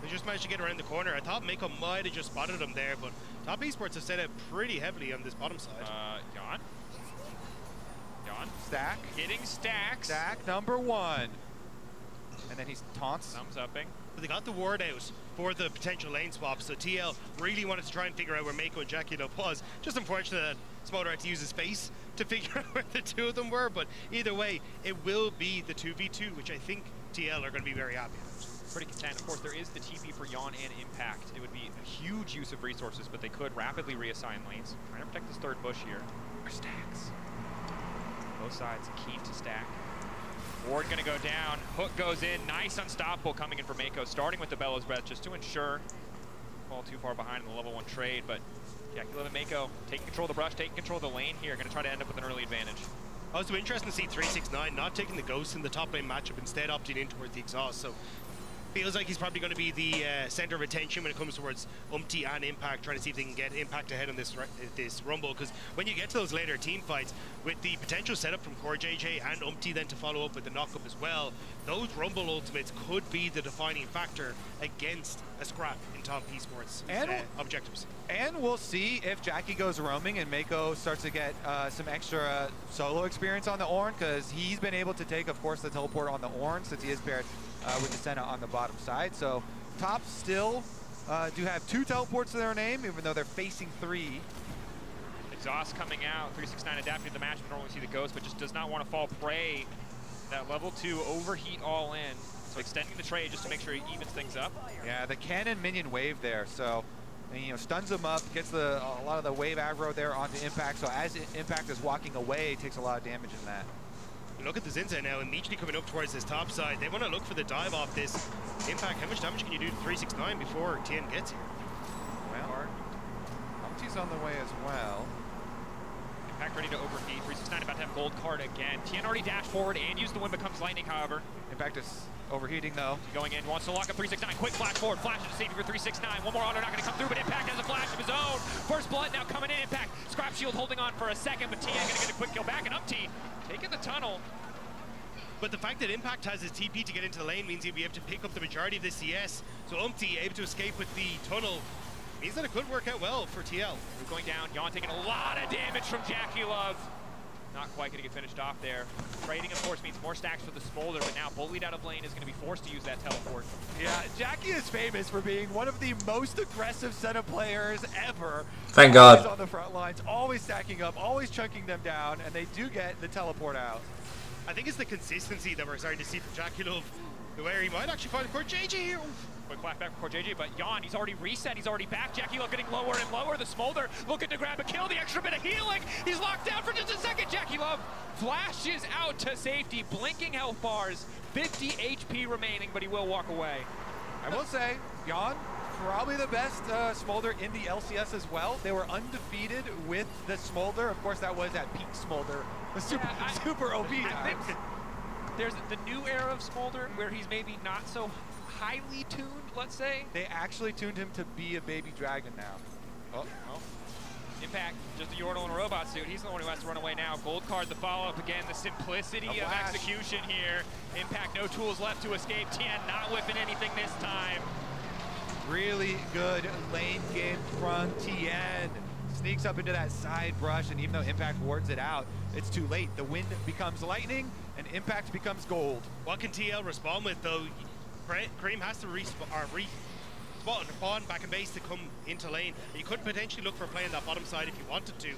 They just managed to get around the corner. I thought Mako might have just spotted him there, but top esports have set it pretty heavily on this bottom side. Yon. Stack. Getting stacks. Stack number 1. And then he's taunts. Thumbs upping. But they got the word out for the potential lane swap, so TL really wanted to try and figure out where Mako and Jackie Love was. Just unfortunate that Smolder had to use his face to figure out where the two of them were, but either way, it will be the 2v2, which I think TL are going to be very happy about. Pretty content. Of course, there is the TP for Yon and Impact. It would be a huge use of resources, but they could rapidly reassign lanes. Trying to protect this third bush here. More stacks. Both sides keen to stack. Ward gonna go down. Hook goes in. Nice unstoppable coming in for Mako. Starting with the Bellows Breath just to ensure fall too far behind in the level 1 trade, but Jackie Love and Mako taking control of the brush, taking control of the lane here. Gonna try to end up with an early advantage. Also interesting to see 369 not taking the Ghost in the top lane matchup, instead opting in towards the exhaust. So feels like he's probably going to be the center of attention when it comes towards Umpty and Impact, trying to see if they can get Impact ahead on this Rumble. Because when you get to those later team fights, with the potential setup from Core JJ and Umpty then to follow up with the knockup as well, those Rumble ultimates could be the defining factor against a scrap in top esports objectives. And we'll see if Jackie goes roaming and Mako starts to get some extra solo experience on the Ornn, because he's been able to take, of course, the teleport on the Ornn since he is paired with the Senna on the bottom side. So top still do have 2 teleports to their name, even though they're facing 3. Exhaust coming out. 369 adapting to the match, but normally see the Ghost, but just does not want to fall prey. That level 2 overheat all in. So extending the trade just to make sure he evens things up. Yeah, the cannon minion wave there. So, and, you know, stuns him up, gets a lot of the wave aggro there onto Impact. So as Impact is walking away, it takes a lot of damage in that. Look at the Zinza now, immediately coming up towards this top side. They want to look for the dive off this Impact. How much damage can you do to 369 before TN gets here? Well, Umpty's on the way as well. Impact ready to overheat. 369 about to have gold card again. TN already dashed forward and used the wind becomes lightning, however. Impact is overheating though. Going in, wants to lock up 369. Quick flash forward, flash to safety for 369. One more auto not going to come through, but Impact has a flash of his own. First blood now coming in. Impact, scrap shield holding on for a second, but TN going to get a quick kill back, and Umpty taking the tunnel. But the fact that Impact has his TP to get into the lane means he'll be able to pick up the majority of the CS. So Umpty able to escape with the tunnel means that it could work out well for TL. We're going down. Yon taking a lot of damage from Jackie Love. Not quite going to get finished off there. Trading, of course, means more stacks for the Smolder, but now bullied out of lane is going to be forced to use that teleport. Yeah, Jackie is famous for being one of the most aggressive Senna players ever. Thank God. Always on the front lines, always stacking up, always chunking them down, and they do get the teleport out. I think it's the consistency that we're starting to see from Jackie Love, where he might actually find the court JJ here. Quick flash back from JJ, but Jan, he's already reset, he's already back. Jackie Love getting lower and lower. The Smolder looking to grab a kill, the extra bit of healing. He's locked down for just a second. Jackie Love flashes out to safety, blinking health bars, 50 HP remaining, but he will walk away. I will say, Jan, probably the best Smolder in the LCS as well. They were undefeated with the Smolder. Of course, that was at peak Smolder. The super OP times. There's the new era of Smolder where he's maybe not so highly tuned, let's say. They actually tuned him to be a baby dragon now. Oh. Impact, just a Yordle in a robot suit. He's the one who has to run away now. Gold card, the follow-up again, the simplicity of execution here. Impact, no tools left to escape. TN not whipping anything this time. Really good lane game from TN. Sneaks up into that side brush, and even though Impact wards it out, it's too late. The wind becomes lightning, and Impact becomes gold. What can TL respond with, though? Cream has to respawn back in base to come into lane. You could potentially look for playing that bottom side if you wanted to.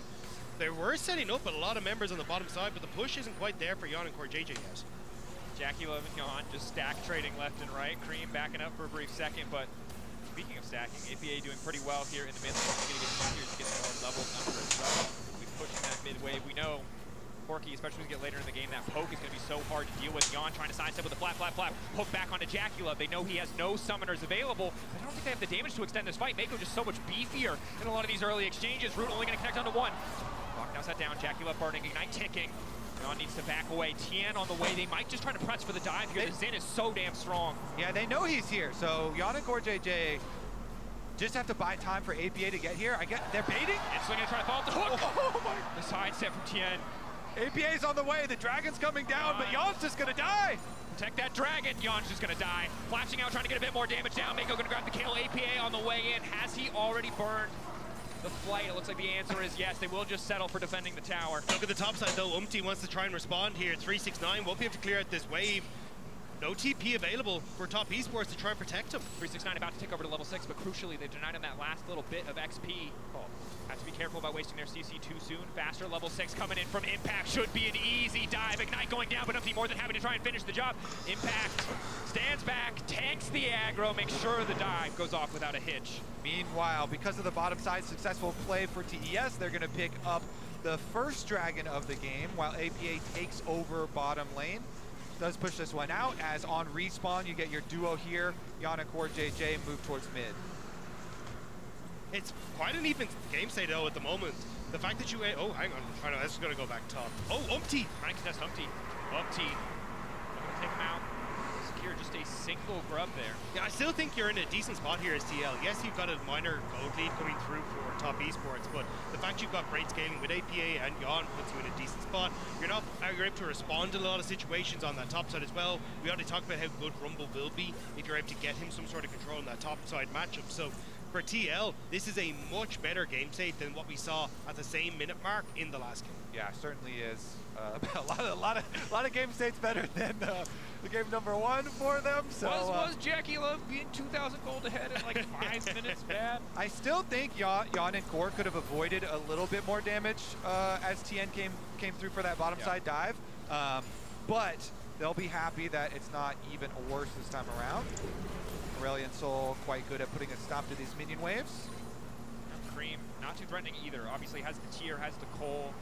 They were setting up a lot of members on the bottom side, but the push isn't quite there for Jan and Core JJ yet. Jackie Love and Jan just stack trading left and right. Cream backing up for a brief second, but speaking of stacking, APA doing pretty well here in the mid lane. He's going to get easier to get more levels under as well. We're pushing that mid wave. We know Corky, especially as we get later in the game, that poke is going to be so hard to deal with. Jan trying to sidestep with a flat. Hook back onto Jackie Love. They know he has no summoners available. I don't think they have the damage to extend this fight. Mako just so much beefier in a lot of these early exchanges. Root only going to connect onto one. Lock now set down. Jackie Love burning. Ignite ticking. Jan needs to back away. Tien on the way. They might just try to press for the dive here. The Xin is so damn strong. Yeah, they know he's here. So Jan and Core JJ just have to buy time for APA to get here. They're baiting. And so going to try to follow up the hook. Oh my. The sidestep from Tien. APA's on the way, the dragon's coming down, but Jan's just gonna die. Protect that dragon, Jan's just gonna die. Flashing out, trying to get a bit more damage down. Mako gonna grab the kill. APA on the way in. Has he already burned the flight? It looks like the answer is yes. They will just settle for defending the tower. Look at the top side though. wants to try and respond here. 369 won't be able to clear out this wave. No TP available for Top Esports to try and protect him. 369 about to take over to level 6, but crucially, they've denied him that last little bit of XP. Have to be careful about wasting their CC too soon. Faster, level 6 coming in from Impact. Should be an easy dive. Ignite going down, but Umpty more than happy to try and finish the job. Impact stands back, tanks the aggro, makes sure the dive goes off without a hitch. Meanwhile, because of the bottom side successful play for TES, they're going to pick up the first dragon of the game while APA takes over bottom lane. Does push this one out, as on respawn you get your duo here. Jan and Core JJ move towards mid. It's quite an even game state though at the moment. The fact that you, oh hang on, I know this is gonna go back top. Oh, Umpty! Trying to contest Umpty. Umpty, looking to take him out. Secure just a single grub there. Yeah, I still think you're in a decent spot here as TL. Yes, you've got a minor gold lead coming through for Top Esports, but the fact you've got great scaling with APA and Jan puts you in a decent spot. You're able to respond to a lot of situations on that top side as well. We already talked about how good Rumble will be if you're able to get him some sort of control in that top side matchup. So for TL, this is a much better game state than what we saw at the same minute mark in the last game. Yeah, certainly is. A lot of game states better than the game number 1 for them. So was Jackie Love being 2,000 gold ahead in like 5 minutes bad? I still think Jan and Core could have avoided a little bit more damage as Tien came through for that bottom side dive, but they'll be happy that it's not even worse this time around. Aurelion Soul quite good at putting a stop to these minion waves. Cream, not too threatening either. Obviously has the tier, has the coal.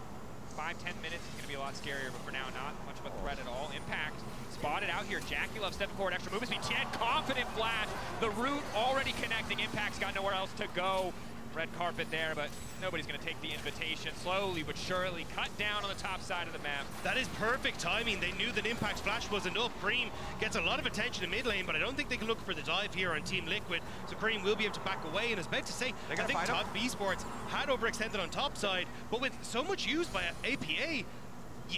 5-10 minutes is going to be a lot scarier, but for now, not much of a threat at all. Impact spotted out here. Jackie Love stepping forward, extra movement speed. Tien, confident flash. The root already connecting. Impact's got nowhere else to go. Red carpet there, but nobody's going to take the invitation. Slowly but surely cut down on the top side of the map. That is perfect timing. They knew that Impact's flash was enough. Cream gets a lot of attention in mid lane, but I don't think they can look for the dive here on Team Liquid. So Cream will be able to back away. And I was about to say, I think Top Esports had overextended on top side, but with so much used by APA,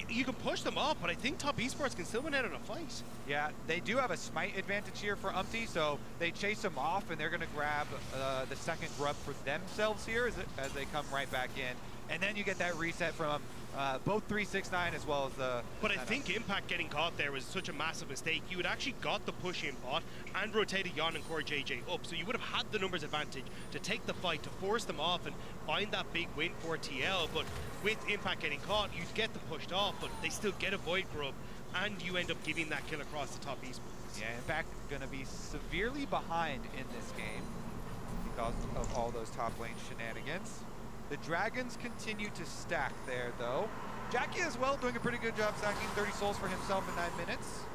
you can push them off, but I think Top Esports can still win out in a fight. Yeah, they do have a smite advantage here for Umpty, so they chase him off, and they're going to grab the second grub for themselves here as they come right back in. and then you get that reset from both 369 as well as the... But I think Impact getting caught there was such a massive mistake. You had actually got the push in bot and rotated Yon and Core JJ up, so you would have had the numbers advantage to take the fight, to force them off and find that big win for TL. But with Impact getting caught, you get them pushed off, but they still get a Void Grub, and you end up giving that kill across the top esports. Yeah, Impact going to be severely behind in this game because of all those top lane shenanigans. The Dragons continue to stack there, though. Jackie as well doing a pretty good job stacking 30 souls for himself in 9 minutes.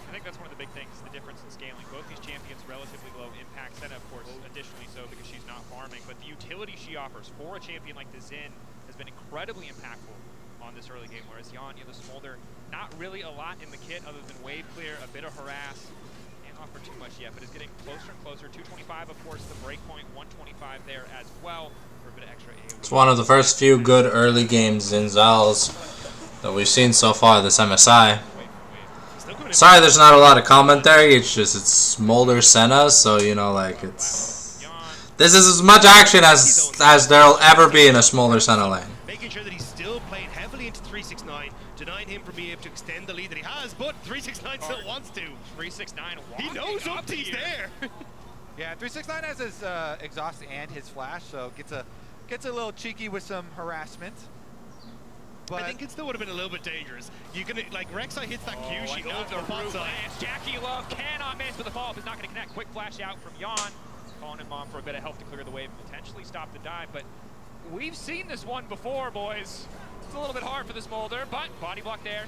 I think that's one of the big things, the difference in scaling. Both these champions relatively low impact, Senna of course additionally so because she's not farming, but the utility she offers for a champion like the Xin has been incredibly impactful on this early game, whereas Yon, the Smolder, not really a lot in the kit other than wave clear, a bit of harass. Can't offer too much yet, but is getting closer and closer. 225 of course the breakpoint, 125 there as well. For a bit of extra AoE. It's one of the first few good early games in Zal's that we've seen so far this MSI. Sorry there's not a lot of commentary, it's just it's Smolder Senna, so you know, like, it's... This is as much action as there'll ever be in a Smolder Senna lane. Making sure that he's still playing heavily into 369, denying him from being able to extend the lead that he has, but 369 still wants to. 369 he knows Upti's there. Yeah, 369 has his exhaust and his flash, so gets a little cheeky with some harassment. But I think it still would have been a little bit dangerous. You can, like, Rek'Sai hits that Q, she goes to the root bot side. Jackie Love cannot miss, but the follow-up is not going to connect. Quick flash out from Yon, calling him on for a bit of help to clear the wave and potentially stop the dive. But we've seen this one before, boys. It's a little bit hard for the Smolder, but body block there.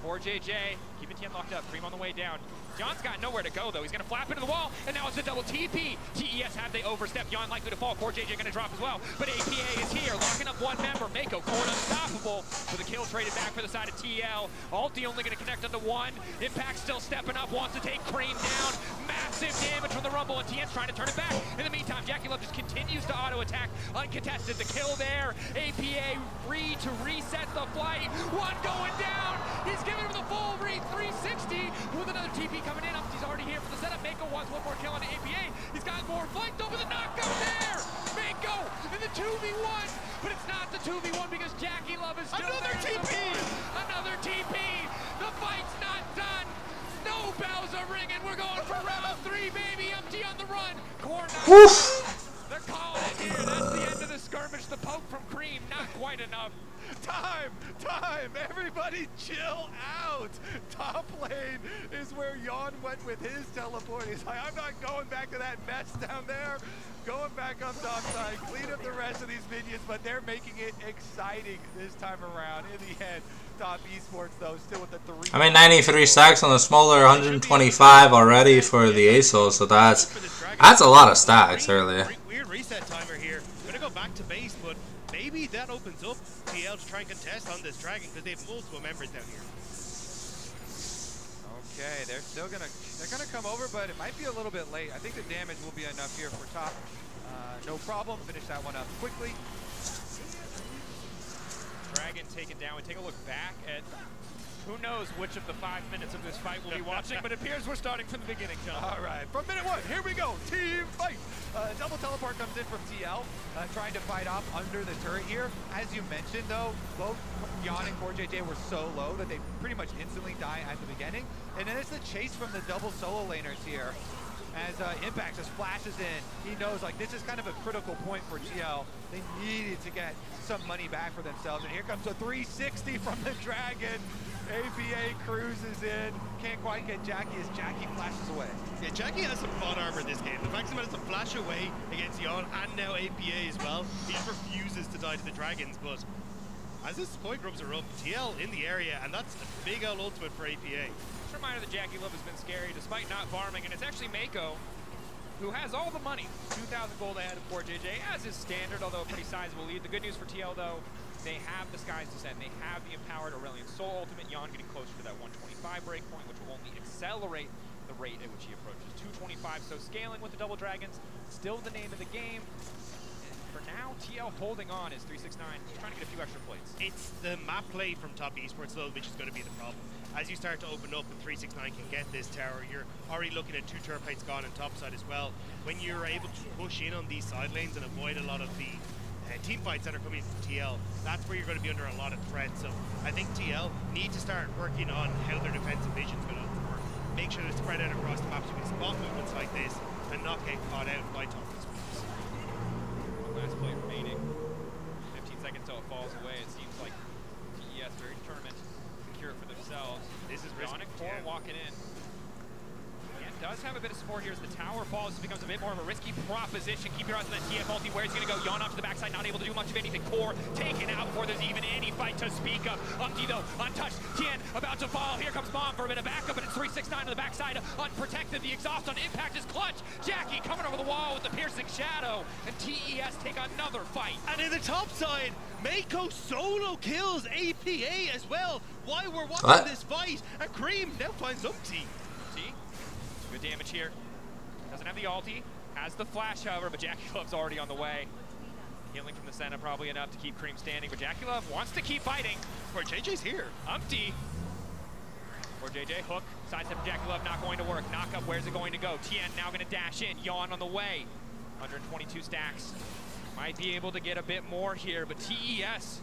Poor JJ, keeping TN locked up. Cream on the way down. Jon's got nowhere to go, though. He's going to flap into the wall, and now it's a double TP. TES have they overstepped. Yon likely to fall. Poor JJ going to drop as well. But APA is here, locking up one member. Mako, Core unstoppable. With a kill traded back for the side of TL. Ulti only going to connect onto one. Impact still stepping up, wants to take Cream down. Massive damage from the Rumble, and TN's trying to turn it back. In the meantime, Jackie Love just continues to auto-attack. Uncontested, the kill there. APA free to reset the flight. One going down. He's giving him the full 360 with another TP coming in. He's already here for the setup. Mako wants one more kill on the APA. He's got more flanked over the knockout there. Mako in the 2v1, but it's not the 2v1 because Jackie Love is still Another TP. Another TP. The fight's not done. No bells are ringing. We're going for round 3, baby. Empty on the run. Core they're calling it here. That's the end of the skirmish. The poke from Cream, not quite enough. Time! Everybody chill out! Top lane is where Yon went with his teleport. He's like, I'm not going back to that mess down there. Going back up top side, clean up the rest of these minions, but they're making it exciting this time around. In the end, top esports though, still with the 3. I mean, 93 stacks on the Smolder, 125 already for the ASOL, so that's a lot of stacks earlier. Weird reset timer here. Gonna go back to base, but maybe that opens up TL to try and contest on this Dragon because they have multiple members down here. Okay, they're gonna come over, but it might be a little bit late. I think the damage will be enough here for top. No problem. Finish that one up quickly. Dragon taken down. We take a look back at who knows which of the 5 minutes of this fight we'll be watching, but it appears we're starting from the beginning, John. All right, from minute 1, here we go. Team fight. Double teleport comes in from TL, trying to fight off under the turret here. As you mentioned, though, both Yon and Core JJ were so low that they pretty much instantly die at the beginning. And then it's the chase from the double solo laners here. As Impact just flashes in, he knows like this is kind of a critical point for TL. They needed to get some money back for themselves, and here comes a 360 from the Dragon. APA cruises in, can't quite get Jackie as Jackie flashes away. Yeah, Jackie has some bot armor in this game. The fact that he managed to flash away against Yon and now APA as well, he just refuses to die to the Dragons, but as his point grubs are up, TL in the area, and that's a big old ultimate for APA. Just a reminder that Jackie Love has been scary despite not farming, and it's actually Mako who has all the money. 2,000 gold ahead of Core JJ, as is standard, although a pretty sizable lead. The good news for TL, though, they have the Sky's Descent. They have the empowered Aurelion Soul ultimate. Yon getting closer to that 125 breakpoint, which will only accelerate the rate at which he approaches 225. So scaling with the double dragons, still the name of the game. For now, TL holding on is 369, trying to get a few extra plates. It's the map play from top esports though, which is going to be the problem. As you start to open up and 369 can get this tower, you're already looking at 2 turret plates gone on top side as well. When you're able to push in on these side lanes and avoid a lot of the team fights that are coming from TL, that's where you're going to be under a lot of threat. So I think TL need to start working on how their defensive vision's going to work. Make sure they're spread out across the map so we can spot movements like this and not get caught out by top speeds. Last play remaining. 15 seconds till it falls away. It seems like TES very determined to secure it for themselves. This is risky. Yonic 4 walking in. Does have a bit of support here as the tower falls. It becomes a bit more of a risky proposition. Keep your eyes on that TF ulti. Where he's going to go? Yon off to the backside, not able to do much of anything. Core taken out before there's even any fight to speak of. Though, untouched. Tien about to fall. Here comes Bomb for a bit of backup, but it's 369 on the backside. Unprotected. The exhaust on impact is clutch. Jackie coming over the wall with the piercing shadow. And TES take another fight. And in the top side, Mako solo kills APA as well. While we're watching this fight, and Cream now finds Umpty. Good damage here. Doesn't have the ulti. Has the flash, however, but Jackie Love's already on the way. Healing from the Senna probably enough to keep Cream standing, but Jackie Love wants to keep fighting. Or JJ's here. Umpty. Or JJ. Hook. Sidestep Jackie Love not going to work. Knock up. Where's it going to go? Tien now going to dash in. Yawn on the way. 122 stacks. Might be able to get a bit more here, but TES.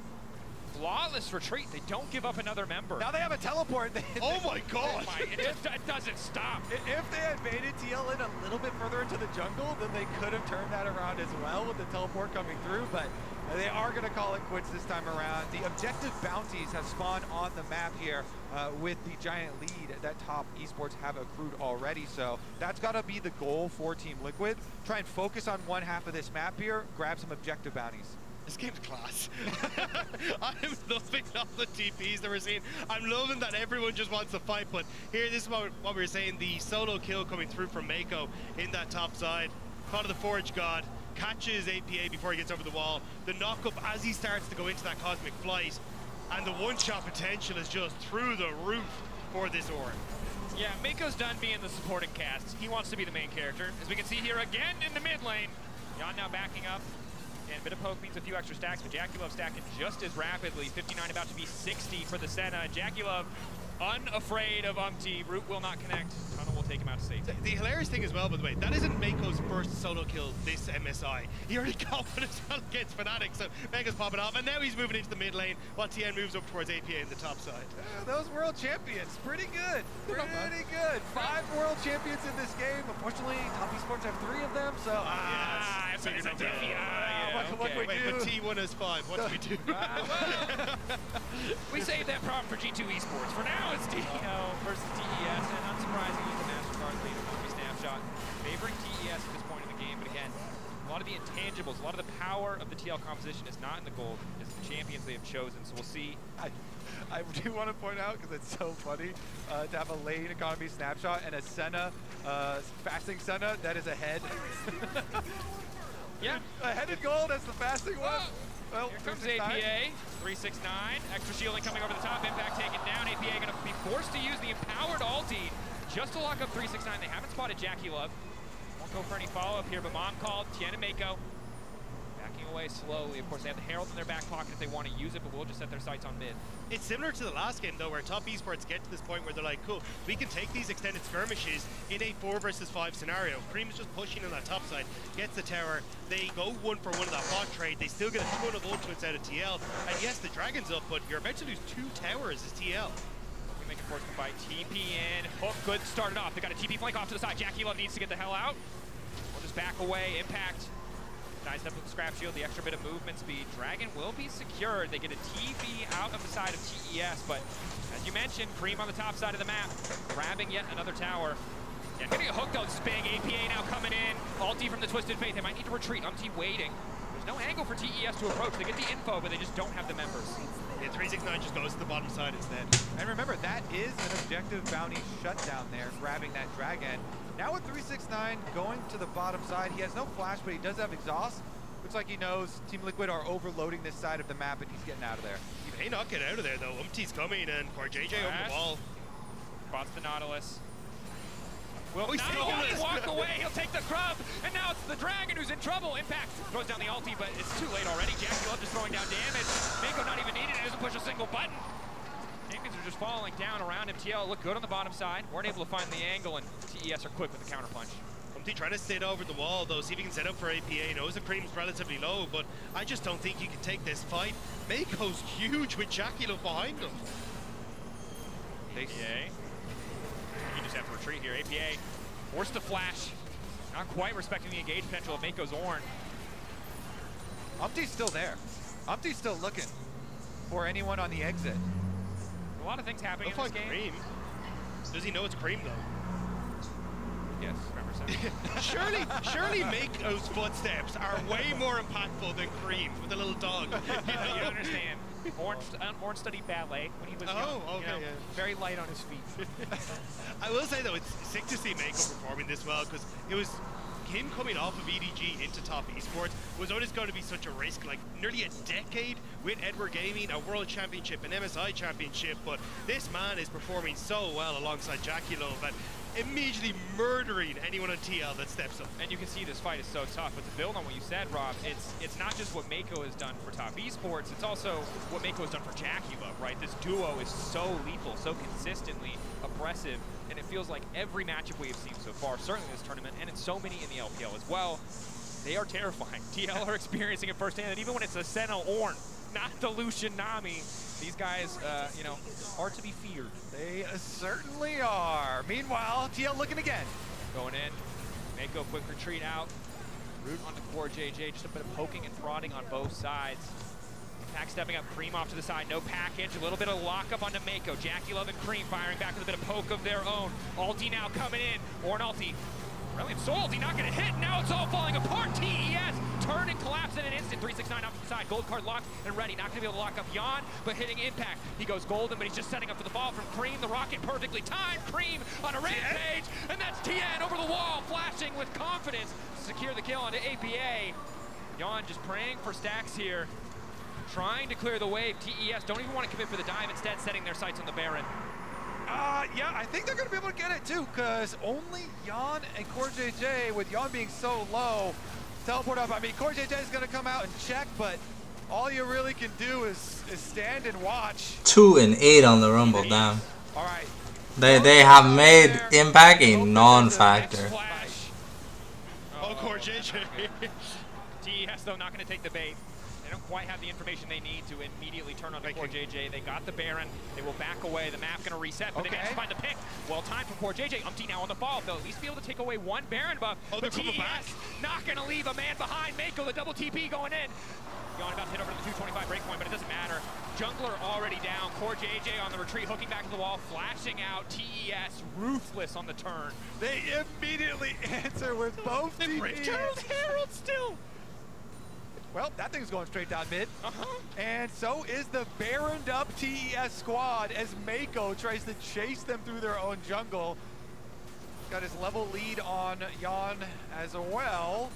Flawless retreat. They don't give up another member. Now they have a teleport. Oh my god! It doesn't stop. If they had baited TL in a little bit further into the jungle, then they could have turned that around as well with the teleport coming through, but they are going to call it quits this time around. The objective bounties have spawned on the map here with the giant lead that Top Esports have accrued already, so that's got to be the goal for Team Liquid. Try and focus on one half of this map here, grab some objective bounties. This game's class. I'm loving all the TPs that we're seeing. I'm loving that everyone just wants to fight, but here, this is what we were saying, the solo kill coming through from Mako in that top side. Call of the Forge God, catches APA before he gets over the wall. The knock-up as he starts to go into that cosmic flight, and the one-shot potential is just through the roof for this Aura. Yeah, Mako's done being the supporting cast. He wants to be the main character. As we can see here again in the mid lane. Yon now backing up. And a bit of poke means a few extra stacks, but Jackie Love stacking just as rapidly. 59 about to be 60 for the Senna. Jackie Love unafraid of Umpty. Root will not connect. Tunnel will take him out to safety. The hilarious thing as well, by the way, that isn't Mako's first solo kill this MSI. He already got one as well against Fnatic, so Mega's popping off, and now he's moving into the mid lane while Tien moves up towards APA in the top side. Those world champions, pretty good. Pretty good. 5 world champions in this game. Unfortunately, Top Esports have 3 of them, so what can we do? But T1 has 5. What do we do? We saved that problem for G2 Esports. For now, it's DO versus TES, and unsurprisingly, the MasterCard lead of Movie Snapshot favoring TES at this point in the game. But again, a lot of the intangibles, a lot of the power of the TL composition is not in the gold. It's the champions they have chosen. So we'll see. I do want to point out, because it's so funny, to have a lane economy snapshot and a Senna, fasting Senna, that is a head. Yeah. A headed gold, that's the fasting one. Well, here comes APA, 369, extra shielding coming over the top, impact taken down. APA going to be forced to use the empowered ulti just to lock up 369. They haven't spotted Jackie Love. Won't go for any follow-up here, but Mom called Tien and Mako. Backing away slowly. Of course, they have the Herald in their back pocket if they want to use it, but we'll just set their sights on mid. It's similar to the last game, though, where Top Esports get to this point where they're like, cool, we can take these extended skirmishes in a 4 versus 5 scenario. Cream is just pushing on that top side, gets the tower, they go 1 for 1 of that bot trade, they still get a ton of ultimates out of TL, and yes, the Dragon's up, but you're about to lose 2 towers as TL. We make it force the fight. TP in. Hook, good, started off. They got a TP flank off to the side. Jackie Love needs to get the hell out. We'll just back away. Impact. Nice up with the scrap shield, the extra bit of movement speed. Dragon will be secured. They get a TP out of the side of TES, but as you mentioned, Cream on the top side of the map, grabbing yet another tower. Yeah, getting a hook though, Spig. APA now coming in. Ulti from the Twisted Faith. They might need to retreat. Umpty waiting. There's no angle for TES to approach. They get the info, but they just don't have the members. Yeah, 369 just goes to the bottom side instead. And remember, that is an objective bounty shutdown there, grabbing that Dragon. Now with 369 going to the bottom side, he has no flash, but he does have exhaust. Looks like he knows Team Liquid are overloading this side of the map, and he's getting out of there. He may not get out of there, though. Umpty's coming, and for JJ over the wall. Spots the Nautilus. Will not walk away, he'll take the crub, and now it's the Dragon who's in trouble. Impact throws down the ulti, but it's too late already. Jackie Love just throwing down damage. Mako not even needed it, doesn't push a single button. Champions are just falling down around him. TL look good on the bottom side. Weren't able to find the angle, and TES are quick with the counter punch. Umpty trying to sit over the wall though, see if he can set up for APA. Knows the Cream's relatively low, but I just don't think you can take this fight. Mako's huge with Jackie Love behind him. APA. You just have to retreat here. APA forced to flash. Not quite respecting the engage potential of Mako's Ornn. Umpty's still there. Umpty's still looking for anyone on the exit. A lot of things happening in this game. Cream. Does he know it's Cream though? Yes, remember surely Mako's footsteps are way more impactful than Cream with a little dog. You understand. Ornn studied ballet when he was young. Okay, you know, very light on his feet. I will say though, it's sick to see Mako performing this well, because it was him coming off of EDG into top esports was always going to be such a risk. Like nearly a decade with Edward Gaming, a world championship, an MSI championship, but this man is performing so well alongside Jackie Love and immediately murdering anyone on TL that steps up. And you can see this fight is so tough. But to build on what you said, Rob, it's not just what Mako has done for top esports, it's also what Mako has done for Jackie Love, right? This duo is so lethal, so consistently oppressive, and it feels like every matchup we've seen so far, certainly this tournament, and in so many in the LPL as well, they are terrifying. TL are experiencing it firsthand, and even when it's a Senna Ornn, not the Lucian Nami, these guys, you know, are to be feared. They certainly are. Meanwhile, TL looking again. Going in. Mako quick retreat out. Root onto Core JJ. Just a bit of poking and prodding on both sides. Pack stepping up. Cream off to the side. No package. A little bit of lockup onto Mako. Jackie Love and Cream firing back with a bit of poke of their own. Ulti now coming in. Ornn ulti. Brilliant Ulti not going to hit. Now it's all falling apart. TES turn and collapse in an instant. 369 off to the side. Gold card locked and ready. Not going to be able to lock up Jan, but hitting impact. He goes golden, but he's just setting up for the fall from Cream. The rocket perfectly timed. Cream on a rampage, and that's TN over the wall, flashing with confidence to secure the kill onto APA. Jan just praying for stacks here, trying to clear the wave. TES don't even want to commit for the dive, instead setting their sights on the Baron. Yeah, I think they're going to be able to get it too, because only Jan and Core JJ, with Jan being so low, teleport up. I mean, Core JJ is going to come out and check, but all you really can do is stand and watch. 2 and 8 on the Rumble, damn. All right. They have made impact a non-factor. Oh, Core JJ. TES though not going to take the bait. They don't quite have the information they need to immediately turn on the Core JJ. They got the Baron. They will back away. The map going to reset, but they managed to find the pick. Well timed from Core JJ. Umpty now on the fall. They'll at least be able to take away one Baron buff. Oh, but they're coming back. Not going to leave a man behind. Mako, the double TP going in. Jan about to hit over to the 225 breakpoint, but it doesn't matter. Jungler already down. Core JJ on the retreat, hooking back to the wall, flashing out. TES ruthless on the turn. They immediately answer with both TPs. Herald still. Well, that thing's going straight down mid. And so is the Baroned up TES squad as Mako tries to chase them through their own jungle. Got his level lead on Jan as well.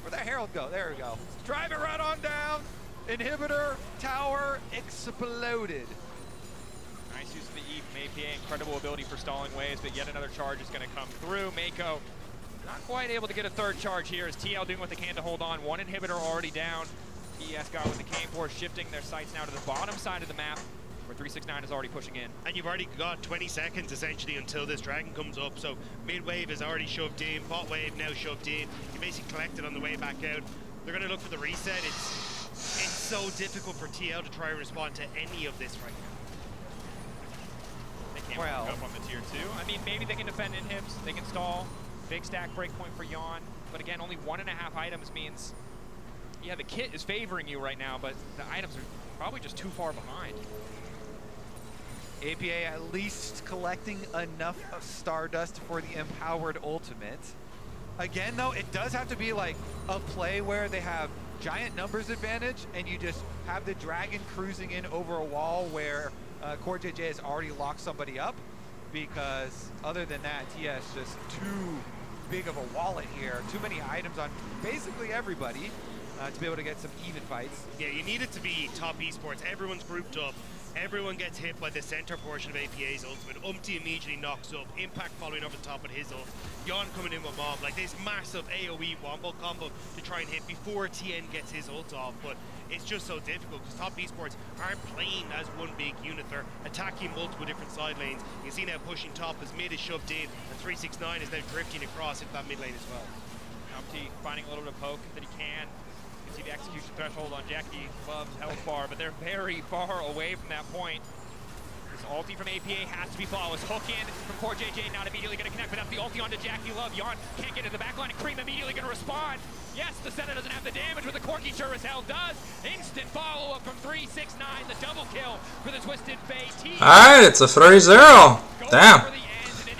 Where'd that Herald go? There we go. Drive it right on down. Inhibitor tower exploded. Nice use of the E from APA. Incredible ability for stalling waves, but yet another charge is going to come through. Mako not quite able to get a third charge here as TL doing what they can to hold on. One inhibitor already down. TES got what they came for, shifting their sights now to the bottom side of the map, where 369 is already pushing in. And you've already got 20 seconds essentially until this dragon comes up. So mid wave is already shoved in, bot wave now shoved in. You basically collect it on the way back out. They're going to look for the reset. It's so difficult for TL to try and respond to any of this right now. They can't walk up on the tier 2. I mean, maybe they can defend inhibs, they can stall. Big stack breakpoint for Jan, but again, only 1.5 items means, yeah, the kit is favoring you right now, but the items are probably just too far behind. APA at least collecting enough of Stardust for the empowered ultimate. Again, though, it does have to be like a play where they have giant numbers advantage and you just have the dragon cruising in over a wall where Core JJ has already locked somebody up, because other than that, TS just too big of a wallet here. Too many items on basically everybody to be able to get some even fights. Yeah, you need it to be top esports. Everyone's grouped up. Everyone gets hit by the center portion of APA's ultimate. Umpty immediately knocks up. Impact following over the top of his ult. Yon coming in with Mom. Like this massive AoE wombo combo to try and hit before TN gets his ult off. But it's just so difficult because top esports aren't playing as one big unit. They're attacking multiple different side lanes. You can see now pushing top as mid is shoved in, and 369 is now drifting across into that mid lane as well. Umpty finding a little bit of poke that he can. You can see the execution threshold on Jackie Love's health bar, but they're very far away from that point. This ulti from APA has to be flawless. Hook in from Core JJ, not immediately going to connect, but that's the ulti onto Jackie Love. Yon can't get into the back line, and Cream immediately going to respond. Yes, the center doesn't have the damage, but the Corky sure as hell does. Instant follow-up from 369, the double kill for the Twisted Fate team. Alright, it's a 3-0. Damn.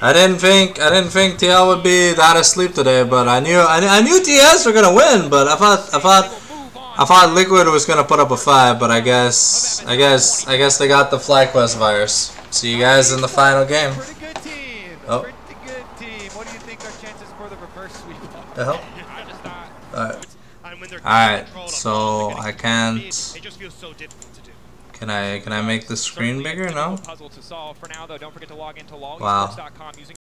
I didn't think TL would be that asleep today, but I knew TS were gonna win, but I thought Liquid was gonna put up a 5, but I guess they got the FlyQuest virus. See you guys in the final game. Pretty good team. Oh. Pretty good team. What do you think our chances for the reverse sweep are? The hell? I just thought. Alright, so I can't. It just feels so difficult to do. Can I make the screen bigger? No. Puzzle to solve for now, though. Don't forget to log into Wow. lolesports.com using